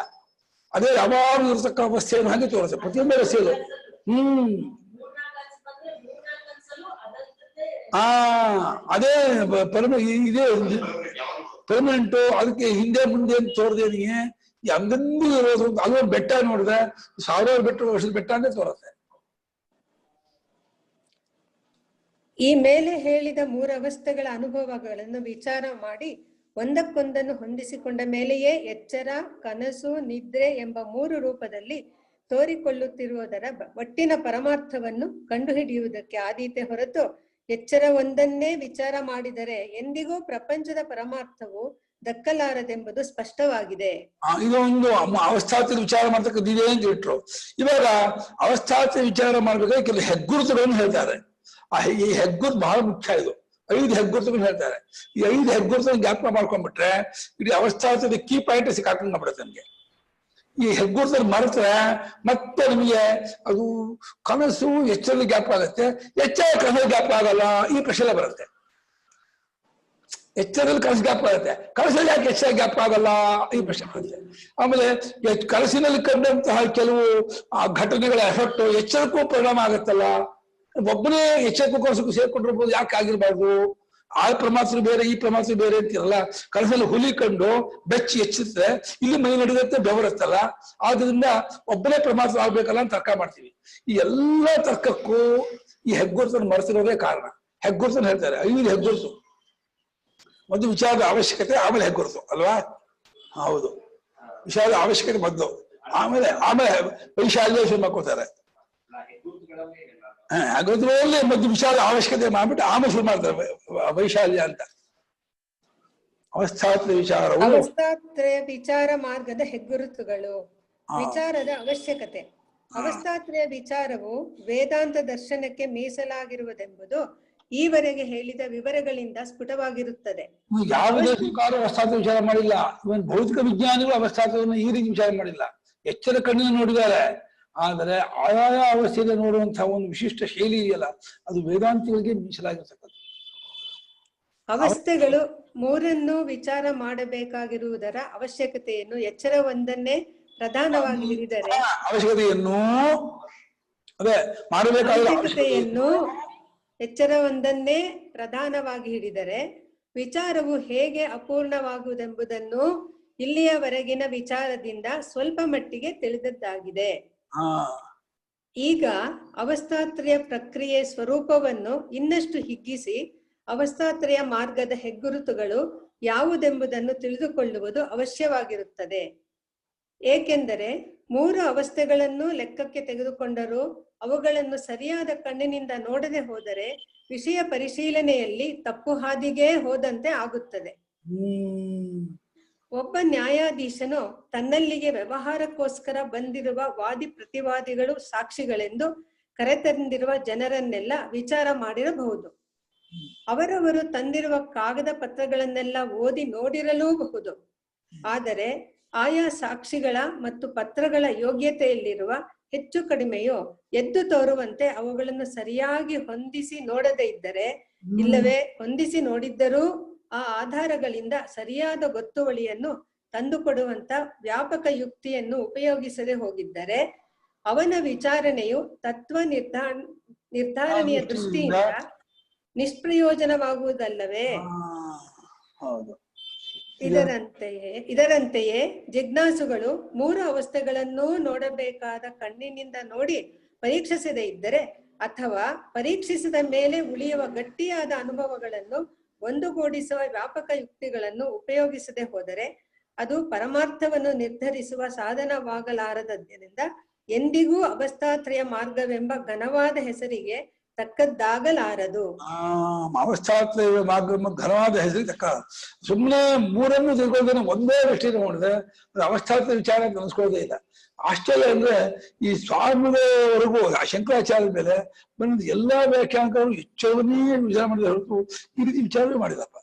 Speaker 1: ಅದೇ ಯಾವಾಗಲೂ ಇರತಕ್ಕ ಅವಸ್ಥೆಯನ್ನು ಹಾಗೆ ತೋರಿಸುತ್ತೆ ಪ್ರತಿಯೊಂದು ಅವಸ್ಥೆಯಲ್ಲೂ. ಅದೇ ಇದೇ ಪರ್ಮನೆಂಟು. ಅದಕ್ಕೆ ಹಿಂದೆ ಮುಂದೆ ಅಂತ ತೋರದೇನಿಗೆ ಹಂಗಂದು ಇರೋದು. ಅಲ್ಲೊಂದು ಬೆಟ್ಟ ನೋಡಿದ್ರೆ 1000 ವರ್ಷದ ಬೆಟ್ಟ ಅಂದ್ರೆ ತೋರುತ್ತೆ.
Speaker 2: ಈ ಮೇಲೆ ಹೇಳಿದ 3 ಅವಸ್ಥೆಗಳ ಅನುಭವಗಳನ್ನು ವಿಚಾರ ಮಾಡಿ ಒಂದಕ್ಕೊಂದನ್ನು ಹೊಂದಿಸಿಕೊಂಡ ಮೇಲೆಯೇ ಎಚ್ಚರ, ಕನಸು, ನಿದ್ರೆ ಎಂಬ 3 ರೂಪದಲ್ಲಿ ತೋರಿಕೊಳ್ಳುತ್ತಿರುವುದರ ಒಟ್ಟಿನ ಪರಮಾರ್ಥವನ್ನು ಕಂಡುಹಿಡಿಯುವುದಕ್ಕೆ ಆದೀತೆ ಹೊರತು ಎಚ್ಚರ ಒಂದನ್ನೇ ವಿಚಾರ ಮಾಡಿದರೆ ಎಂದಿಗೂ ಪ್ರಪಂಚದ ಪರಮಾರ್ಥವು ದಕ್ಕಲಾರದೆಂಬುದು ಸ್ಪಷ್ಟವಾಗಿದೆ.
Speaker 1: ಇದೊಂದು ಅವಸ್ಥಾತ್ರಿ ವಿಚಾರ ಮಾಡ್ತಕ್ಕಂಥದ್ದಿದೆ ಅಂತ ಇಟ್ರು. ಇವಾಗ ಅವಸ್ಥಾತ್ರಿ ವಿಚಾರ ಮಾಡ್ಬೇಕಾದ್ರೆ ಕೆಲವು ಹೆಗ್ಗುರುತುಗಳನ್ನು ಹೇಳ್ತಾರೆ. ಈ ಹೆಗ್ಗುರುತು ಬಹಳ ಮುಖ್ಯ. ಇದು 5 ಹೆಗ್ಗುರುತುಗಳನ್ನು ಹೇಳ್ತಾರೆ. ಈ 5 ಹೆಗ್ಗುರುತನ್ನು ಜ್ಞಾಪಕ ಮಾಡ್ಕೊಂಡ್ಬಿಟ್ರೆ ಇಡೀ ಅವಸ್ಥಾತ್ರಿ ಕೀ ಪಾಯಿಂಟ್ ಸಿಕ್ಕಾಕೊಂಡ್ಬಿಡುತ್ತೆ ನಮ್ಗೆ. ಈ ಹೆಗ್ಗುರುತನ್ನು ಮರೆತ್ರೆ ಮತ್ತೆ ನಿಮಗೆ ಅದು ಕನಸು ಎಚ್ಚರದ ಜ್ಞಾಪಕ ಆಗುತ್ತೆ, ಎಚ್ಚರ ಕನಸು ಜ್ಞಾಪಕ ಆಗಲ್ಲ. ಈ ಪ್ರಶ್ನೆ ಬರುತ್ತೆ. ಎಚ್ಚರದಲ್ಲಿ ಕನಸು ಜ್ಞಾಪಕ ಆಗುತ್ತೆ, ಕನಸಲ್ಲಿ ಯಾಕೆ ಎಚ್ಚರ ಜ್ಞಾಪಕ ಆಗಲ್ಲ, ಈ ಪ್ರಶ್ನೆ ಬರುತ್ತೆ. ಆಮೇಲೆ ಕನಸಿನಲ್ಲಿ ಕಂಡಂತಹ ಕೆಲವು ಘಟನೆಗಳ ಎಫೆಕ್ಟ್ ಎಚ್ಚರಕ್ಕೂ ಪರಿಣಾಮ ಆಗುತ್ತಲ್ಲ. ಒಬ್ಬನೇ ಎಚ್ಚರಕ್ಕೂ ಕನಸಕ್ಕೂ ಸೇರ್ಕೊಂಡಿರ್ಬೋದು, ಯಾಕೆ ಆಗಿರ್ಬಾರ್ದು? ಆ ಪ್ರಮಾತ್ರ ಬೇರೆ ಈ ಪ್ರಮಾತ್ರ ಬೇರೆ ಅಂತಿರಲ್ಲ. ಕನಸಲ್ಲಿ ಹುಲಿ ಕಂಡು ಬೆಚ್ಚಿ ಎಚ್ಚುತ್ತೆ, ಇಲ್ಲಿ ಮೈ ನಡುಗುತ್ತೆ, ಬೆವರುತ್ತಲ್ಲ. ಆದ್ರಿಂದ ಒಬ್ಬನೇ ಪ್ರಮಾತ್ರ ಆಗ್ಬೇಕಲ್ಲ ಅಂತ ತರ್ಕ ಮಾಡ್ತೀವಿ. ಈ ಎಲ್ಲ ತರ್ಕಕ್ಕೂ ಈ ಹೆಗ್ಗುರುತನ್ನು ಮರೆತಿರೋದೇ ಕಾರಣ. ಹೆಗ್ಗುರುತನ್ನು ಹೇಳ್ತಾರೆ, 5 ಹೆಗ್ಗುರುತು. ಒಂದು ವಿಚಾರದ ಅವಶ್ಯಕತೆ, ಆಮೇಲೆ ಹೆಗ್ಗುರುತು ಅಲ್ವಾ? ಹೌದು, ವಿಚಾರದ ಅವಶ್ಯಕತೆ ಮೊದಲು, ಆಮೇಲೆ ವೈಶಾಲ್ಯ ಶುರು ಮಾಡ್ಕೋತಾರೆ. ಹೆಗ್ಗುರುತುಗಳಲ್ಲಿ ಮೊದಲು ವಿಚಾರದ ಅವಶ್ಯಕತೆ ಮಾಡ್ಬಿಟ್ಟು ಆಮೇಲೆ ಶುರು ಮಾಡ್ತಾರೆ ವೈಶಾಲ್ಯ ಅಂತ. ಅವಸ್ಥಾತ್ರಿ ವಿಚಾರವು
Speaker 2: ಅವಸ್ಥಾತ್ರಯ ವಿಚಾರ ಮಾರ್ಗದ ಹೆಗ್ಗುರುತುಗಳು. ವಿಚಾರದ ಅವಶ್ಯಕತೆ. ಅವಸ್ಥಾತ್ರಯ ವಿಚಾರವು ವೇದಾಂತ ದರ್ಶನಕ್ಕೆ ಮೀಸಲಾಗಿರುವುದೆಂಬುದು ಈವರೆಗೆ ಹೇಳಿದ ವಿವರಗಳಿಂದ ಸ್ಫುಟವಾಗಿರುತ್ತದೆ.
Speaker 1: ಯಾವುದೇ ಪ್ರಕಾರ ಅವಸ್ಥಾತ್ರ ವಿಚಾರ ಮಾಡಿಲ್ಲ. ಇವನ್ ಭೌತಿಕ ವಿಜ್ಞಾನಿಗಳು ಅವಸ್ಥಾತ್ರವನ್ನು ಈ ರೀತಿ ವಿಚಾರ ಮಾಡಿಲ್ಲ. ಎಚ್ಚರ ಕಣ್ಣಿನ ನೋಡಿದ್ದಾರೆ, ಆದರೆ ಆಯಾಯ ಅವಸ್ಥೆಯಲ್ಲಿ ನೋಡುವಂತಹ ಒಂದು ವಿಶಿಷ್ಟ ಶೈಲಿ ಇದೆಯಲ್ಲ, ಅದು ವೇದಾಂತಿಗಳಿಗೆ ಮೀಸಲಾಗಿರ್ತಕ್ಕಂಥ.
Speaker 2: ಅವಸ್ಥೆಗಳು 3 ವಿಚಾರ ಮಾಡಬೇಕಾಗಿರುವುದರ ಅವಶ್ಯಕತೆಯನ್ನು ಎಚ್ಚರ ಒಂದನ್ನೇ ಪ್ರಧಾನವಾಗಿ ಹಿಡಿದರೆ
Speaker 1: ಅವಶ್ಯಕತೆಯನ್ನು
Speaker 2: ಅವಶ್ಯಕತೆಯನ್ನು ಎಚ್ಚರ ಒಂದನ್ನೇ ಪ್ರಧಾನವಾಗಿ ಹಿಡಿದರೆ ವಿಚಾರವು ಹೇಗೆ ಅಪೂರ್ಣವಾಗುವುದೆಂಬುದನ್ನು ಇಲ್ಲಿಯವರೆಗಿನ ವಿಚಾರದಿಂದ ಸ್ವಲ್ಪ ಮಟ್ಟಿಗೆ ತಿಳಿದದ್ದಾಗಿದೆ. ಈಗ ಅವಸ್ಥಾತ್ರಯ ಪ್ರಕ್ರಿಯೆ ಸ್ವರೂಪವನ್ನು ಇನ್ನಷ್ಟು ಹಿಗ್ಗಿಸಿ ಅವಸ್ಥಾತ್ರಯ ಮಾರ್ಗದ ಹೆಗ್ಗುರುತುಗಳು ಯಾವುದೆಂಬುದನ್ನು ತಿಳಿದುಕೊಳ್ಳುವುದು ಅವಶ್ಯವಾಗಿರುತ್ತದೆ. ಏಕೆಂದರೆ 3 ಅವಸ್ಥೆಗಳನ್ನು ಲೆಕ್ಕಕ್ಕೆ ತೆಗೆದುಕೊಂಡರೂ ಅವುಗಳನ್ನು ಸರಿಯಾದ ಕಣ್ಣಿನಿಂದ ನೋಡದೆ ಹೋದರೆ ವಿಷಯ ಪರಿಶೀಲನೆಯಲ್ಲಿ ತಪ್ಪು ಹಾದಿಗೆ ಹೋದಂತೆ ಆಗುತ್ತದೆ. ಒಬ್ಬ ನ್ಯಾಯಾಧೀಶನು ತನ್ನಲ್ಲಿಗೆ ವ್ಯವಹಾರಕ್ಕೋಸ್ಕರ ಬಂದಿರುವ ವಾದಿ ಪ್ರತಿವಾದಿಗಳು ಸಾಕ್ಷಿಗಳೆಂದು ಕರೆತಂದಿರುವ ಜನರನ್ನೆಲ್ಲ ವಿಚಾರ ಮಾಡಿರಬಹುದು. ಅವರವರು ತಂದಿರುವ ಕಾಗದ ಪತ್ರಗಳನ್ನೆಲ್ಲ ಓದಿ ನೋಡಿರಲೂಬಹುದು. ಆದರೆ ಆಯಾ ಸಾಕ್ಷಿಗಳ ಮತ್ತು ಪತ್ರಗಳ ಯೋಗ್ಯತೆಯಲ್ಲಿರುವ ಹೆಚ್ಚು ಕಡಿಮೆಯೋ ಎದ್ದು ತೋರುವಂತೆ ಅವುಗಳನ್ನು ಸರಿಯಾಗಿ ಹೊಂದಿಸಿ ನೋಡದೇ ಇದ್ದರೆ, ಇಲ್ಲವೇ ಹೊಂದಿಸಿ ನೋಡಿದ್ದರೂ ಆ ಆಧಾರಗಳಿಂದ ಸರಿಯಾದ ಗೊತ್ತುವಳಿಯನ್ನು ತಂದುಕೊಡುವಂತ ವ್ಯಾಪಕ ಯುಕ್ತಿಯನ್ನು ಉಪಯೋಗಿಸದೆ ಹೋಗಿದ್ದರೆ ಅವನ ವಿಚಾರಣೆಯು ತತ್ವ ನಿರ್ಧಾರಣೆಯ ದೃಷ್ಟಿಯಿಂದ ನಿಷ್ಪ್ರಯೋಜನವಾಗುವುದಲ್ಲವೇ? ಇದರಂತೆಯೇ ಜಿಜ್ಞಾಸುಗಳು 3 ಅವಸ್ಥೆಗಳನ್ನೂ ನೋಡಬೇಕಾದ ಕಣ್ಣಿನಿಂದ ನೋಡಿ ಪರೀಕ್ಷಿಸದೇ ಇದ್ದರೆ, ಅಥವಾ ಪರೀಕ್ಷಿಸಿದ ಮೇಲೆ ಉಳಿಯುವ ಗಟ್ಟಿಯಾದ ಅನುಭವಗಳನ್ನು ಒಂದುಗೂಡಿಸುವ ವ್ಯಾಪಕ ಯುಕ್ತಿಗಳನ್ನು ಉಪಯೋಗಿಸದೆ ಹೋದರೆ ಅದು ಪರಮಾರ್ಥವನ್ನು ನಿರ್ಧರಿಸುವ ಸಾಧನವಾಗಲಾರದ್ದರಿಂದ ಎಂದಿಗೂ ಅವಸ್ಥಾತ್ರಯ ಮಾರ್ಗವೆಂಬ ಘನವಾದ ಹೆಸರಿಗೆ ತಕ್ಕದ್ದಾಗಲಾರದು.
Speaker 1: ಅವಸ್ಥಾತ್ರಯ ಮಾರ್ಗ ಘನವಾದ ಹೆಸರಿಗೆ ತಕ್ಕ. ಸುಮ್ಮನೆ 3 ತಿಳ್ಕೊಳ್ಳೋದನ್ನ ಒಂದೇ ದೃಷ್ಟಿಯಿಂದ ನೋಡಿದ್ರೆ ಅದು ಅವಸ್ಥಾತ್ರಯ ವಿಚಾರ ಅಂತ ಅನ್ಸ್ಕೊಳ್ಳೋದೇ ಇಲ್ಲ. ಆಶ್ಚರ್ಯ ಅಂದ್ರೆ ಈ ಸ್ವಾಮಿವರೆಗೂ ಆ ಶಂಕರಾಚಾರ್ಯದ ಮೇಲೆ ಬಂದ ಎಲ್ಲಾ ವ್ಯಾಖ್ಯಾನಕಾರರು ಎಚ್ಚರವನ್ನೇ ವಿಚಾರ ಮಾಡಿದ ಹೊರತು ಈ ರೀತಿ ವಿಚಾರವೇ ಮಾಡಿದಪ್ಪ.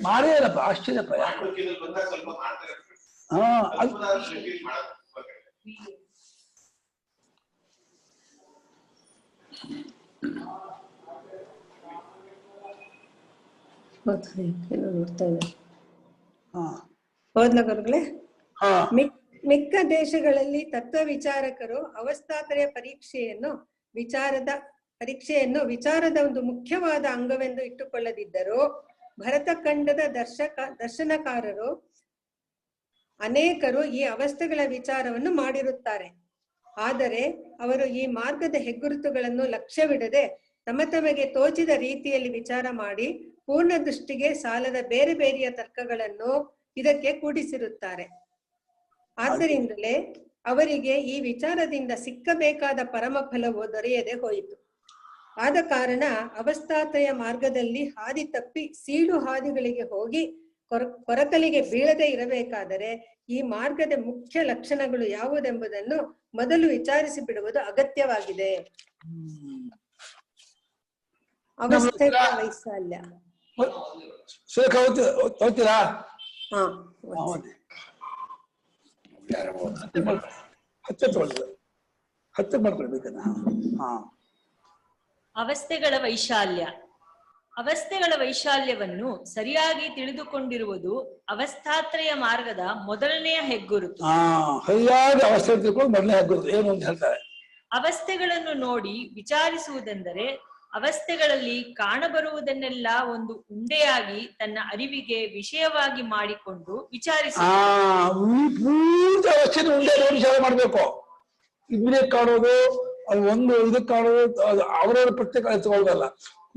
Speaker 1: ಮಾಡೇ ಇಲ್ಲಪ್ಪ. ಆಶ್ಚರ್ಯಪ್ಪ.
Speaker 2: ಹೋದ್ಲ ಗುರುಗಳೇ. ಮಿಕ್ಕ ದೇಶಗಳಲ್ಲಿ ತತ್ವ ವಿಚಾರಕರು ಅವಸ್ಥಾತ್ರಯ ಪರೀಕ್ಷೆಯನ್ನು ವಿಚಾರದ ಒಂದು ಮುಖ್ಯವಾದ ಅಂಗವೆಂದು ಇಟ್ಟುಕೊಳ್ಳದಿದ್ದರೂ ಭರತಖಂಡದ ದರ್ಶನಕಾರರು ಅನೇಕರು ಈ ಅವಸ್ಥೆಗಳ ವಿಚಾರವನ್ನು ಮಾಡಿರುತ್ತಾರೆ. ಆದರೆ ಅವರು ಈ ಮಾರ್ಗದ ಹೆಗ್ಗುರುತುಗಳನ್ನು ಲಕ್ಷ್ಯವಿಡದೆ ತಮಗೆ ತೋಚಿದ ರೀತಿಯಲ್ಲಿ ವಿಚಾರ ಮಾಡಿ ಪೂರ್ಣ ದೃಷ್ಟಿಗೆ ಸಾಲದ ಬೇರೆ ಬೇರೆಯ ತರ್ಕಗಳನ್ನು ಇದಕ್ಕೆ ಕೂಡಿಸಿರುತ್ತಾರೆ. ಆದ್ದರಿಂದಲೇ ಅವರಿಗೆ ಈ ವಿಚಾರದಿಂದ ಸಿಕ್ಕಬೇಕಾದ ಪರಮ ಫಲವು ದೊರೆಯದೆ ಹೋಯಿತು. ಆದ ಕಾರಣ ಅವಸ್ಥಾತ್ರಯ ಮಾರ್ಗದಲ್ಲಿ ಹಾದಿ ತಪ್ಪಿ ಸೀಳು ಹಾದಿಗಳಿಗೆ ಹೋಗಿ ಕೊರಕಲಿಗೆ ಬೀಳದೆ ಇರಬೇಕಾದರೆ ಈ ಮಾರ್ಗದ ಮುಖ್ಯ ಲಕ್ಷಣಗಳು ಯಾವುದೆಂಬುದನ್ನು ಮೊದಲು ವಿಚಾರಿಸಿ ಬಿಡುವುದು ಅಗತ್ಯವಾಗಿದೆ. ಅವಸ್ಥೆಗಳ ವೈಶಾಲ್ಯ.
Speaker 1: ಓದ್ತೀರಾ?
Speaker 4: ಅವಸ್ಥೆಗಳ ವೈಶಾಲ್ಯ. ಅವಸ್ಥೆಗಳ ವೈಶಾಲ್ಯವನ್ನು ಸರಿಯಾಗಿ ತಿಳಿದುಕೊಂಡಿರುವುದು ಅವಸ್ಥಾತ್ರಯ ಮಾರ್ಗದ ಮೊದಲನೆಯ ಹೆಗ್ಗುರುತು.
Speaker 1: ಸರಿಯಾಗಿ ಅವಸ್ಥೆ ತಿಳ್ಕೊಂಡು ಮೊದಲನೇ ಹೆಗ್ಗುರುತು ಏನು ಅಂತ ಹೇಳ್ತಾರೆ.
Speaker 4: ಅವಸ್ಥೆಗಳನ್ನು ನೋಡಿ ವಿಚಾರಿಸುವುದೆಂದರೆ ಅವಸ್ಥೆಗಳಲ್ಲಿ ಕಾಣಬರುವುದನ್ನೆಲ್ಲ ಒಂದು ಉಂಡೆಯಾಗಿ ತನ್ನ ಅರಿವಿಗೆ ವಿಷಯವಾಗಿ ಮಾಡಿಕೊಂಡು
Speaker 1: ಪೂರ್ತಿ ಅವಸ್ಥೆ ಉಂಡೆ ನೋಡಿ ವಿಚಾರ ಮಾಡ್ಬೇಕು. ಇದನ್ನೇ ಕಾಣೋದು, ಅದು ಒಂದು ಇದಕ್ಕೆ ಕಾಣೋದು, ಅವರವರ ಪ್ರತ್ಯೇಕ ತಗೊಳ್ಳೋದಲ್ಲ.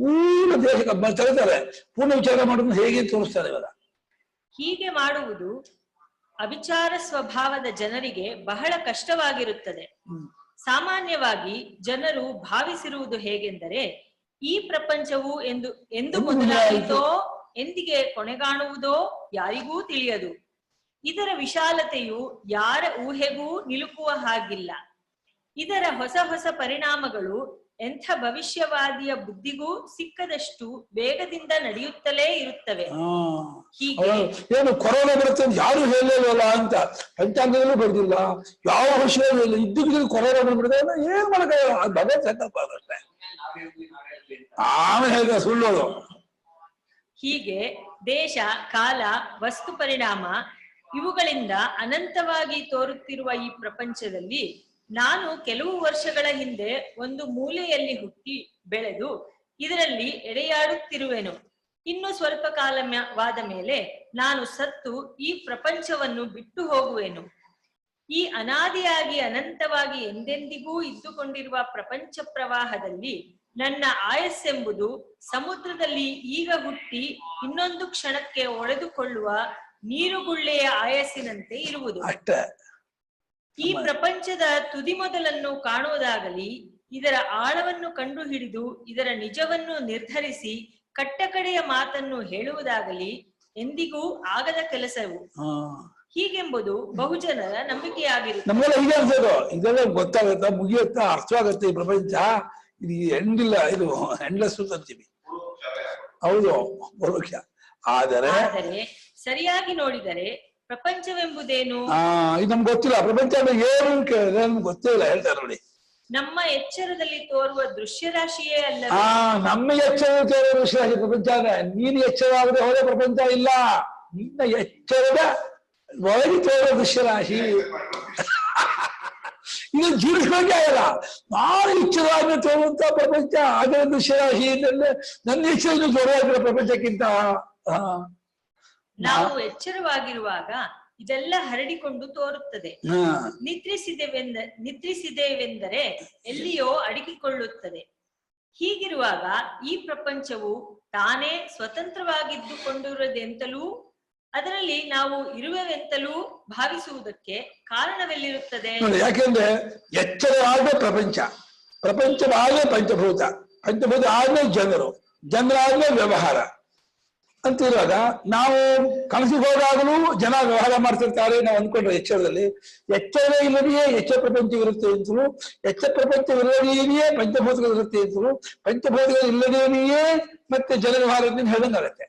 Speaker 1: ಪೂರ್ಣ ದೇಶಕ್ಕೆ ತಗೋತಾರೆ, ಪೂರ್ಣ ವಿಚಾರ ಮಾಡೋದನ್ನ ಹೇಗೆ ತೋರಿಸ್ತಾರೆ ಇವಾಗ.
Speaker 4: ಹೀಗೆ ಮಾಡುವುದು ಅವಿಚಾರ ಸ್ವಭಾವದ ಜನರಿಗೆ ಬಹಳ ಕಷ್ಟವಾಗಿರುತ್ತದೆ. ಸಾಮಾನ್ಯವಾಗಿ ಜನರು ಭಾವಿಸಿರುವುದು ಹೇಗೆಂದರೆ ಈ ಪ್ರಪಂಚವು ಎಂದು ಮೊದಲಾಯಿತೋ ಎಂದಿಗೆ ಕೊನೆಗಾಣುವುದೋ ಯಾರಿಗೂ ತಿಳಿಯದು. ಇದರ ವಿಶಾಲತೆಯು ಯಾರ ಊಹೆಗೂ ನಿಲುಕುವ ಹಾಗಿಲ್ಲ. ಇದರ ಹೊಸ ಹೊಸ ಪರಿಣಾಮಗಳು ಎಂಥ ಭವಿಷ್ಯವಾದಿಯ ಬುದ್ಧಿಗೂ ಸಿಕ್ಕದಷ್ಟು ವೇಗದಿಂದ ನಡೆಯುತ್ತಲೇ ಇರುತ್ತವೆ. ಹೀಗೆ
Speaker 1: ಏನು ಕೊರೋನಾ ಬರುತ್ತೆ ಯಾರು ಹೇಳಲಿಲ್ಲ ಅಂತ ಪಂಚಾಂಗದಲ್ಲೂ ಬರ್ದಿಲ್ಲ, ಯಾವ ವಿಷಯ ಇಲ್ಲ, ಇದ್ದು ಕೊರೋನಾ ಬಂದ್ಬಿಡುತ್ತೆ, ಏನ್ ಮಾಡಕ್ಕಾಗಲ್ಲ, ಅದು ಭಗವತ್ ಸಂಕಲ್ಪ ಅದಷ್ಟೇ. ಆಮೇಲೆ ಹೇಳಿದ ಸುಳ್ಳೋದು.
Speaker 4: ಹೀಗೆ ದೇಶ, ಕಾಲ, ವಸ್ತು ಪರಿಣಾಮ ಇವುಗಳಿಂದ ಅನಂತವಾಗಿ ತೋರುತ್ತಿರುವ ಈ ಪ್ರಪಂಚದಲ್ಲಿ ನಾನು ಕೆಲವು ವರ್ಷಗಳ ಹಿಂದೆ ಒಂದು ಮೂಲೆಯಲ್ಲಿ ಹುಟ್ಟಿ ಬೆಳೆದು ಇದರಲ್ಲಿ ಎಡೆಯಾಡುತ್ತಿರುವೆನು. ಇನ್ನು ಸ್ವಲ್ಪ ಕಾಲವಾದ ಮೇಲೆ ನಾನು ಸತ್ತು ಈ ಪ್ರಪಂಚವನ್ನು ಬಿಟ್ಟು ಹೋಗುವೆನು. ಈ ಅನಾದಿಯಾಗಿ ಅನಂತವಾಗಿ ಎಂದೆಂದಿಗೂ ಇದ್ದುಕೊಂಡಿರುವ ಪ್ರಪಂಚ ಪ್ರವಾಹದಲ್ಲಿ ನನ್ನ ಆಯಸ್ಸೆಂಬುದು ಸಮುದ್ರದಲ್ಲಿ ಈಗ ಹುಟ್ಟಿ ಇನ್ನೊಂದು ಕ್ಷಣಕ್ಕೆ ಒಡೆದುಕೊಳ್ಳುವ ನೀರುಗುಳ್ಳೆಯ ಆಯಸ್ಸಿನಂತೆ ಇರುವುದು. ಈ ಪ್ರಪಂಚದ ತುದಿ ಮೊದಲನ್ನು ಕಾಣುವುದಾಗಲಿ, ಇದರ ಆಳವನ್ನು ಕಂಡು ಹಿಡಿದು ಇದರ ನಿಜವನ್ನು ನಿರ್ಧರಿಸಿ ಕಟ್ಟಕಡೆಯ ಮಾತನ್ನು ಹೇಳುವುದಾಗಲಿ ಎಂದಿಗೂ ಆಗದ ಕೆಲಸವು. ಹೀಗೆಂಬುದು ಬಹುಜನರ ನಂಬಿಕೆಯಾಗಿರುತ್ತೆ.
Speaker 1: ನಮ್ಗೆಲ್ಲ ಹೀಗೆ ಅನ್ಸೋದು, ಇದೆಲ್ಲ ಗೊತ್ತಾಗತ್ತ, ಮುಗಿಯುತ್ತ, ಅರ್ಥವಾಗತ್ತೆ ಈ ಪ್ರಪಂಚ, ಇದು ಎಂಡಿಲ್ಲ, ಇದು ಎಂಡ್ಲೆಸ್ ಅಂತೀವಿ. ಹೌದು, ಪರೋಕ್ಷ. ಆದರೆ
Speaker 4: ಸರಿಯಾಗಿ ನೋಡಿದರೆ ಪ್ರಪಂಚವೆಂಬುದೇನು
Speaker 1: ಇದು ನಮ್ಗೆ ಗೊತ್ತಿಲ್ಲ. ಪ್ರಪಂಚ ಏನು ಕೇಳಿದ್ರೆ ನಮ್ಗೆ ಗೊತ್ತೇ ಇಲ್ಲ, ಹೇಳ್ತಾರೆ ನೋಡಿ.
Speaker 4: ನಮ್ಮ ಎಚ್ಚರದಲ್ಲಿ ತೋರುವ ದೃಶ್ಯರಾಶಿಯೇ ಅಲ್ಲ.
Speaker 1: ನಮ್ಮ ಎಚ್ಚರದಲ್ಲಿ ತೋರುವ ದೃಶ್ಯರಾಶಿ ಪ್ರಪಂಚ. ನೀನು ಎಚ್ಚರವಾಗದೆ ಹೋದ ಪ್ರಪಂಚ ಇಲ್ಲ, ನಿನ್ನ ಎಚ್ಚರದ ಒಳಗೆ ತೋರುವ ದೃಶ್ಯರಾಶಿ. ಇದು ಜೀವಿಸ್ಕೊಂಡೇ ಆಗಲ್ಲ. ನಾನು ಎಚ್ಚರವಾಗಿ ತೋರುವಂತ ಪ್ರಪಂಚ ಅದರ ದೃಶ್ಯರಾಶಿ. ನನ್ನ ಎಚ್ಚರವನ್ನು ತೋರುವಾಗಿರೋ ಪ್ರಪಂಚಕ್ಕಿಂತ
Speaker 4: ನಾವು ಎಚ್ಚರವಾಗಿರುವಾಗ ಇದೆಲ್ಲ ಹರಡಿಕೊಂಡು ತೋರುತ್ತದೆ. ನಿದ್ರಿಸಿದೆವೆಂದರೆ ಎಲ್ಲಿಯೋ ಅಡಗಿಕೊಳ್ಳುತ್ತದೆ. ಹೀಗಿರುವಾಗ ಈ ಪ್ರಪಂಚವು ತಾನೇ ಸ್ವತಂತ್ರವಾಗಿದ್ದುಕೊಂಡಿರುವುದೆಂತಲೂ ಅದರಲ್ಲಿ ನಾವು ಇರುವೆವೆಂತಲೂ ಭಾವಿಸುವುದಕ್ಕೆ ಕಾರಣವೆಲ್ಲಿರುತ್ತದೆ?
Speaker 1: ಯಾಕೆಂದ್ರೆ ಎಚ್ಚರವಾದ ಪ್ರಪಂಚ, ಪ್ರಪಂಚವಾದ ಪಂಚಭೂತ, ಪಂಚಭೂತ ಆದ್ಮೇಲೆ ಜನರು, ಜನರಾದ್ಮೇಲೆ ವ್ಯವಹಾರ ಅಂತಿರುವಾಗ ನಾವು ಕನಸಿಗೆ ಹೋದಾಗಲೂ ಜನ ವ್ಯವಹಾರ ಮಾಡ್ತಿರ್ತಾರೆ. ನಾವು ಅಂದ್ಕೊಂಡ್ರೆ ಎಚ್ಚರದಲ್ಲಿ ಎಚ್ಚರ ಇಲ್ಲದೆಯೇ ಎಚ್ಚರ ಪ್ರಪಂಚ ಇರುತ್ತೆ ಅಂತಲೂ, ಎಚ್ಚರ ಪ್ರಪಂಚ ಇಲ್ಲದೆಯೇ ಪಂಚಭೂತಗಳು ಇರುತ್ತೆ ಅಂತಲೂ, ಪಂಚಭೂತಗಳು ಇಲ್ಲದೇನೆಯೇ ಮತ್ತೆ ಜನ ವ್ಯವಹಾರದಿಂದ ಹೇಳಂಗಾಗತ್ತೆ.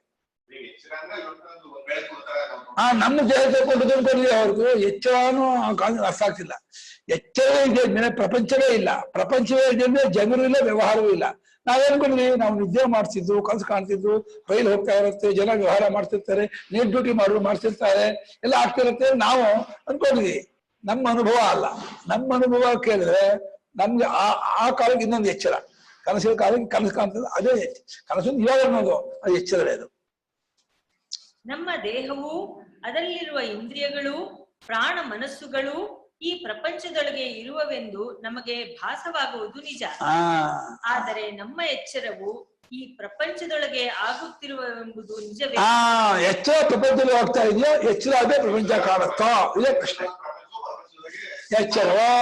Speaker 1: ನಮ್ಮ ದೇಹ ತಗೊಂಡು ಅವ್ರಿಗೂ ಎಚ್ಚರನೂ ಅರ್ಥ ಆಗ್ತಿಲ್ಲ. ಎಚ್ಚರ ಇದೆ, ಪ್ರಪಂಚವೇ ಇಲ್ಲ. ಪ್ರಪಂಚವೇ ಇದೆ ಅಂದ್ರೆ ಜನರು ಇಲ್ಲ, ವ್ಯವಹಾರವೂ ಇಲ್ಲ. ನಾವೇನ್ಕೊಂಡ್ವಿ, ನಾವು ನಿದ್ದೆ ಮಾಡ್ತಿದ್ವು, ಕನಸು ಕಾಣ್ತಿದ್ವು, ರೈಲು ಹೋಗ್ತಾ ಇರುತ್ತೆ, ಜನ ವ್ಯವಹಾರ ಮಾಡ್ತಿರ್ತಾರೆ, ನೈಟ್ ಡ್ಯೂಟಿ ಮಾಡ್ತಿರ್ತಾರೆ, ಎಲ್ಲ ಆಗ್ತಿರುತ್ತೆ ನಾವು ಅನ್ಕೊಂಡ್ವಿ. ನಮ್ಮ ಅನುಭವ ಅಲ್ಲ. ನಮ್ಮ ಅನುಭವ ಕೇಳಿದ್ರೆ ನಮ್ಗೆ ಆ ಕಾಲಕ್ಕೆ ಇನ್ನೊಂದು ಎಚ್ಚರ, ಕನಸಿನ ಕಾಲಕ್ಕೆ ಕನಸು ಕಾಣ್ತದೆ, ಅದೇ ಕನಸು ಇವಾಗ ಅನ್ನೋದು ಅದು ಎಚ್ಚರವೇ. ಅದು
Speaker 4: ನಮ್ಮ ದೇಹವು ಅದರಲ್ಲಿರುವ ಇಂದ್ರಿಯಗಳು, ಪ್ರಾಣ ಮನಸ್ಸುಗಳು ಈ ಪ್ರಪಂಚದೊಳಗೆ ಇರುವವೆಂದು ನಮಗೆ ಭಾಸವಾಗುವುದು ನಿಜ. ಆದರೆ ನಮ್ಮ ಎಚ್ಚರವು ಈ ಪ್ರಪಂಚದೊಳಗೆ ಆಗುತ್ತಿರುವವೆಂಬುದು ನಿಜವೇ?
Speaker 1: ಎಚ್ಚರ ಪ್ರಪಂಚದಲ್ಲಿ ಹೋಗ್ತಾ ಇದೆಯೋ, ಎಚ್ಚರ ಅದೇ ಪ್ರಪಂಚ ಕಾಣುತ್ತೋ, ಇದೇ ಪ್ರಶ್ನೆ. ಎಚ್ಚರವೋ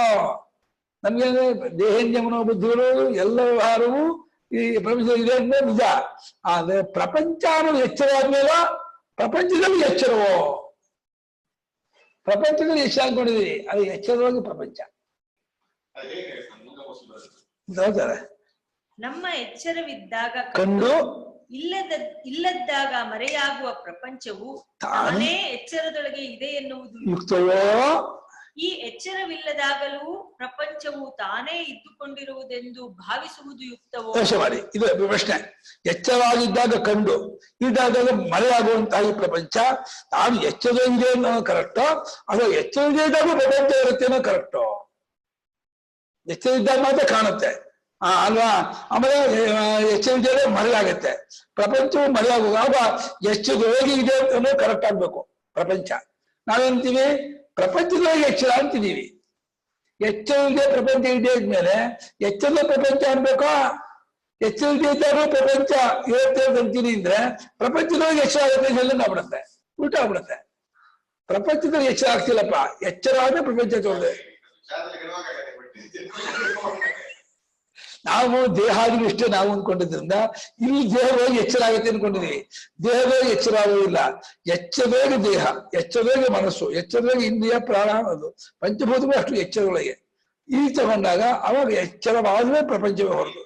Speaker 1: ನಮ್ಗೆ ದೇಹೇಂದ್ರಿಯ ಮನೋಬುದ್ಧಿಗಳು ಎಲ್ಲ ವ್ಯವಹಾರವು ಈ ಪ್ರಪಂಚದಲ್ಲಿ ಇದೆ ಅಂದ್ರೆ ನಿಜ. ಆದ್ರೆ ಪ್ರಪಂಚ ಅನ್ನೋದು ಎಚ್ಚರ ಆದ್ಮೇಲೆ ಪ್ರಪಂಚದಲ್ಲಿ ಎಚ್ಚರವೋ? ಪ್ರಪಂಚದಲ್ಲಿ ಎಚ್ಚರ ಅನ್ಕೊಂಡಿದೀವಿ, ಅದು ಎಚ್ಚರವಾಗಿ ಪ್ರಪಂಚ ಹೇಳ್ತಾರೆ.
Speaker 4: ನಮ್ಮ ಎಚ್ಚರವಿದ್ದಾಗ
Speaker 1: ಕಂಡು
Speaker 4: ಇಲ್ಲದಾಗ ಮರೆಯಾಗುವ ಪ್ರಪಂಚವು ತಾನೇ ಎಚ್ಚರದೊಳಗೆ ಇದೆ ಎನ್ನುವುದು
Speaker 1: ಯುಕ್ತವೋ?
Speaker 4: ಈ ಎಚ್ಚರವಿಲ್ಲದಾಗಲೂ ಪ್ರಪಂಚವು ತಾನೇ ಇದ್ದುಕೊಂಡಿರುವುದೆಂದು ಭಾವಿಸುವುದು ಯುಕ್ತವೋ?
Speaker 1: ಮಾಡಿ, ಇದು ಪ್ರಶ್ನೆ. ಎಚ್ಚರವಾಗಿದ್ದಾಗ ಕಂಡು ಇದ್ದಾಗ ಮರೆಯಾಗುವಂತಹ ಈ ಪ್ರಪಂಚ ತಾನು ಎಚ್ಚರವಿದೆ ಅನ್ನೋ ಕರೆಕ್ಟೋ, ಅಥವಾ ಎಚ್ಚರವಿದೆ ಇದ್ದಾಗ ಪ್ರಪಂಚ ಇರುತ್ತೆ ಅನ್ನೋ ಕರೆಕ್ಟೋ? ಎಚ್ಚರಿದ್ದಾಗ ಮಾತ್ರ ಕಾಣುತ್ತೆ ಅಲ್ವಾ? ಆಮೇಲೆ ಎಚ್ಚರಿದ್ದರೆ ಮರೆಯಾಗತ್ತೆ, ಪ್ರಪಂಚವು ಮರೆಯಾಗುವ. ಆಗ ಎಚ್ಚರವಾಗಿ ಇದೆ ಅನ್ನೋ ಕರೆಕ್ಟ್ ಆಗ್ಬೇಕು ಪ್ರಪಂಚ. ನಾವೇಂತೀವಿ? ಪ್ರಪಂಚದೊಳಗೆ ಎಚ್ಚರ ಅಂತಿದೀವಿ. ಎಚ್ಚರವಿದೆ ಪ್ರಪಂಚ ಇದೆ ಇದ್ಮೇಲೆ ಎಚ್ಚರದ ಪ್ರಪಂಚ ಅನ್ಬೇಕಾ? ಎಚ್ಚರಿದೆ ಇದ್ದಾಗ ಪ್ರಪಂಚ ಇರುತ್ತೆ ಅಂತೀನಿ ಅಂದ್ರೆ ಪ್ರಪಂಚದೊಳಗೆ ಎಚ್ಚರ ಆಗುತ್ತೆ ಆಗ್ಬಿಡುತ್ತೆ, ಉಲ್ಟಾ ಆಗ್ಬಿಡುತ್ತೆ. ಪ್ರಪಂಚದಲ್ಲಿ ಎಚ್ಚರ ಆಗ್ತಿಲ್ಲಪ್ಪ, ಎಚ್ಚರ ಆದ್ರೆ ಪ್ರಪಂಚ ತೋರಿದೆ. ನಾವು ದೇಹಾದಿಗಳು ಇಷ್ಟೇ ನಾವು ಅನ್ಕೊಂಡಿದ್ರಿಂದ ಇಲ್ಲಿ ದೇಹವಾಗಿ ಎಚ್ಚರ ಆಗುತ್ತೆ ಅನ್ಕೊಂಡಿದೀವಿ. ದೇಹವಾಗಿ ಎಚ್ಚರ ಆಗೋದಿಲ್ಲ. ಎಚ್ಚರವಾಗಿ ದೇಹ, ಎಚ್ಚರವಾಗಿ ಮನಸ್ಸು, ಎಚ್ಚರವಾಗಿ ಇಂದ್ರಿಯ ಪ್ರಾಣ ಅನ್ನೋದು ಪಂಚಭೂತಗಳು ಅಷ್ಟು ಎಚ್ಚರಗಳಿಗೆ ಈ ತಗೊಂಡಾಗ ಅವಾಗ ಎಚ್ಚರವಾದ್ರೆ ಪ್ರಪಂಚವೇ ಹೊರದು.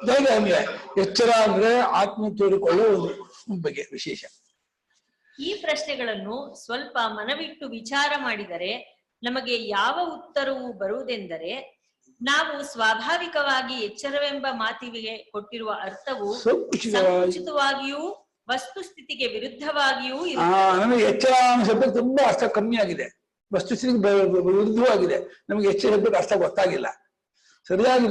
Speaker 1: ಹೇಗೆ ಅಂದ್ರೆ ಎಚ್ಚರ ಅಂದ್ರೆ ಆತ್ಮ ತೋರಿಕೊಳ್ಳೋ ಒಂದು ಬಗ್ಗೆ ವಿಶೇಷ.
Speaker 4: ಈ ಪ್ರಶ್ನೆಗಳನ್ನು ಸ್ವಲ್ಪ ಮನವಿಟ್ಟು ವಿಚಾರ ಮಾಡಿದರೆ ನಮಗೆ ಯಾವ ಉತ್ತರವೂ ಬರುವುದೆಂದರೆ, ನಾವು ಸ್ವಾಭಾವಿಕವಾಗಿ ಎಚ್ಚರವೆಂಬ ಮಾತಿಗೆ ಕೊಟ್ಟಿರುವ ಅರ್ಥವು ಸಂಕುಚಿತವಾಗಿಯೂ ವಸ್ತುಸ್ಥಿತಿಗೆ ವಿರುದ್ಧವಾಗಿಯೂ
Speaker 1: ನಮಗೆ ಎಚ್ಚರ ಶಬ್ದ ತುಂಬಾ ಅರ್ಥ ಕಮ್ಮಿ ಆಗಿದೆ, ವಸ್ತುಸ್ಥಿತಿಗೆ ವಿರುದ್ಧವಾಗಿದೆ. ನಮಗೆ ಎಚ್ಚರ ಶಬ್ದಕ್ಕೆ ಅರ್ಥ ಗೊತ್ತಾಗಿಲ್ಲ. ಸರಿಯಾಗಿ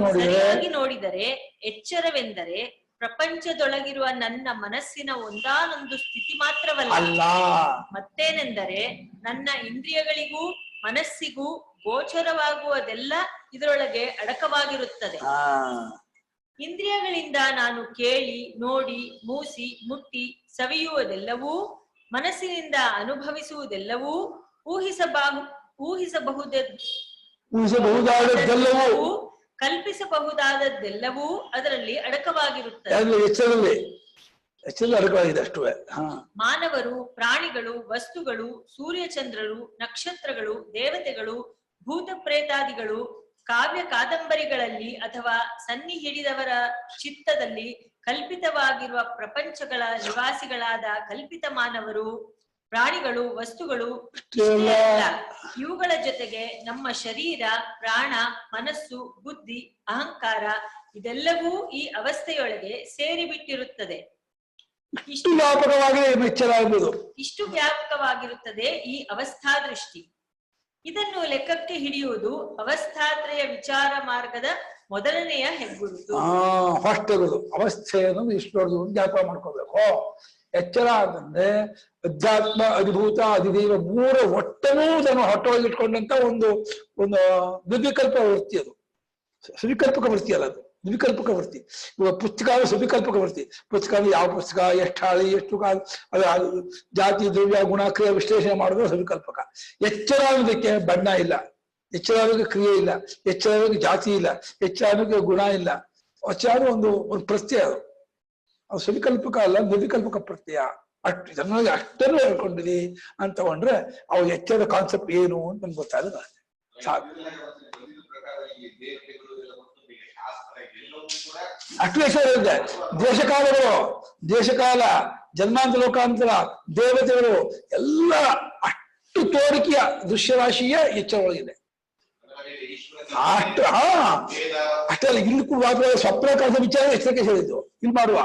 Speaker 4: ನೋಡಿದರೆ ಎಚ್ಚರವೆಂದರೆ ಪ್ರಪಂಚದೊಳಗಿರುವ ನನ್ನ ಮನಸ್ಸಿನ ಒಂದಾನೊಂದು ಸ್ಥಿತಿ ಮಾತ್ರವಲ್ಲ, ಮತ್ತೇನೆಂದರೆ ನನ್ನ ಇಂದ್ರಿಯಗಳಿಗೂ ಮನಸ್ಸಿಗೂ ಗೋಚರವಾಗುವುದೆಲ್ಲ ಇದರೊಳಗೆ ಅಡಕವಾಗಿರುತ್ತದೆ. ಇಂದ್ರಿಯಗಳಿಂದ ನಾನು ಕೇಳಿ, ನೋಡಿ, ಮೂಸಿ, ಮುಟ್ಟಿ, ಸವಿಯುವುದೆಲ್ಲವೂ, ಮನಸ್ಸಿನಿಂದ ಅನುಭವಿಸುವುದೆಲ್ಲವೂ, ಊಹಿಸಬಹುದಾದದ್ದೆಲ್ಲವೂ, ಕಲ್ಪಿಸಬಹುದಾದದ್ದೆಲ್ಲವೂ ಅದರಲ್ಲಿ ಅಡಕವಾಗಿರುತ್ತದೆ. ಮಾನವರು, ಪ್ರಾಣಿಗಳು, ವಸ್ತುಗಳು, ಸೂರ್ಯಚಂದ್ರರು, ನಕ್ಷತ್ರಗಳು, ದೇವತೆಗಳು, ಭೂತ ಪ್ರೇತಾದಿಗಳು, ಕಾವ್ಯ ಕಾದಂಬರಿಗಳಲ್ಲಿ ಅಥವಾ ಸನ್ನಿ ಹಿಡಿದವರ ಚಿತ್ತದಲ್ಲಿ ಕಲ್ಪಿತವಾಗಿರುವ ಪ್ರಪಂಚಗಳ ನಿವಾಸಿಗಳಾದ ಕಲ್ಪಿತ ಮಾನವರು, ಪ್ರಾಣಿಗಳು, ವಸ್ತುಗಳು, ಇವುಗಳ ಜೊತೆಗೆ ನಮ್ಮ ಶರೀರ, ಪ್ರಾಣ, ಮನಸ್ಸು, ಬುದ್ಧಿ, ಅಹಂಕಾರ ಇದೆಲ್ಲವೂ ಈ ಅವಸ್ಥೆಯೊಳಗೆ ಸೇರಿಬಿಟ್ಟಿರುತ್ತದೆ. ಇಷ್ಟು ವ್ಯಾಪಕವಾಗಿರುತ್ತದೆ ಈ ಅವಸ್ಥಾ ದೃಷ್ಟಿ. ಇದನ್ನು ಲೆಕ್ಕಕ್ಕೆ ಹಿಡಿಯುವುದು ಅವಸ್ಥಾತ್ರಯ ವಿಚಾರ ಮಾರ್ಗದ ಮೊದಲನೆಯ ಹೆಗ್ಗುರುತು.
Speaker 1: ಅವಸ್ಥೆ ಅನ್ನೋದು ಇಷ್ಟು ಜ್ಞಾಪಕ ಮಾಡ್ಕೋಬೇಕು. ಎಚ್ಚರ ಅಂತಂದ್ರೆ ಅಧ್ಯಾತ್ಮ, ಅಧಿಭೂತ, ಅಧಿದೇವ ಮೂರ ಒಟ್ಟನೂ ತನ್ನ ಹೊಟ್ಟೊಳಗಿಟ್ಕೊಂಡಂತ ಒಂದು ನಿರ್ವಿಕಲ್ಪ ವೃತ್ತಿ. ಅದು ಸುವಿಕಲ್ಪಕ ವೃತ್ತಿ ಅಲ್ಲ, ಅದು ನಿರ್ವಿಕಲ್ಪಕ ವೃತ್ತಿ. ಇವಾಗ ಪುಸ್ತಕ ಸುವಿಕಲ್ಪಕ ವೃತ್ತಿ. ಪುಸ್ತಕ ಯಾವ ಪುಸ್ತಕ, ಎಷ್ಟು ಹಾಳಿ, ಎಷ್ಟು ಕಾಲ, ಅದು ಜಾತಿ, ದ್ರವ್ಯ, ಗುಣ, ಕ್ರಿಯೆ ವಿಶ್ಲೇಷಣೆ ಮಾಡೋದು ಸುವಿಕಲ್ಪಕ. ಎಚ್ಚರ ಅನ್ನೋದಕ್ಕೆ ಬಣ್ಣ ಇಲ್ಲ, ಎಚ್ಚರ ಅನ್ನೋದಕ್ಕೆ ಕ್ರಿಯೆ ಇಲ್ಲ, ಎಚ್ಚರ ಅನ್ನೋದಕ್ಕೆ ಜಾತಿ ಇಲ್ಲ, ಎಚ್ಚರ ಅನ್ನೋದಕ್ಕೆ ಗುಣ ಇಲ್ಲ. ಎಚ್ಚರ ಒಂದು ಪ್ರತ್ಯಯ, ಅದು ಸುವಿಕಲ್ಪಕ ಅಲ್ಲ, ನಿರ್ವಿಕಲ್ಪಕ ಪ್ರತ್ಯಯ. ಅಷ್ಟು ಜನರಿಗೆ ಅಷ್ಟನ್ನು ಹೇಳ್ಕೊಂಡಿರಿ ಅಂತ ತಗೊಂಡ್ರೆ ಅವಾಗ ಎಚ್ಚರದ ಕಾನ್ಸೆಪ್ಟ್ ಏನು ಅಂತ ನಮ್ಗೆ ಗೊತ್ತಾಗ ಸಾಕು. ಅಷ್ಟು ಎಚ್ಚರ ಇದೆ. ದೇಶಕಾಲ, ಜನ್ಮಾಂತರ, ಲೋಕಾಂತರ, ದೇವತೆಗಳು ಎಲ್ಲ ಅಷ್ಟು ತೋರಿಕೆಯ ದೃಶ್ಯರಾಶಿಯ ಎಚ್ಚರ ಒಳಗಿದೆ. ಅಷ್ಟಲ್ಲ ಇಲ್ಲಿ ಕೂಡ ಸ್ವಪ್ನ ಕಾಲದ ವಿಚಾರ ಎಚ್ಚರಿಕೆ ಹೇಳಿದ್ದು ಇಲ್ಲಿ ಮಾಡುವ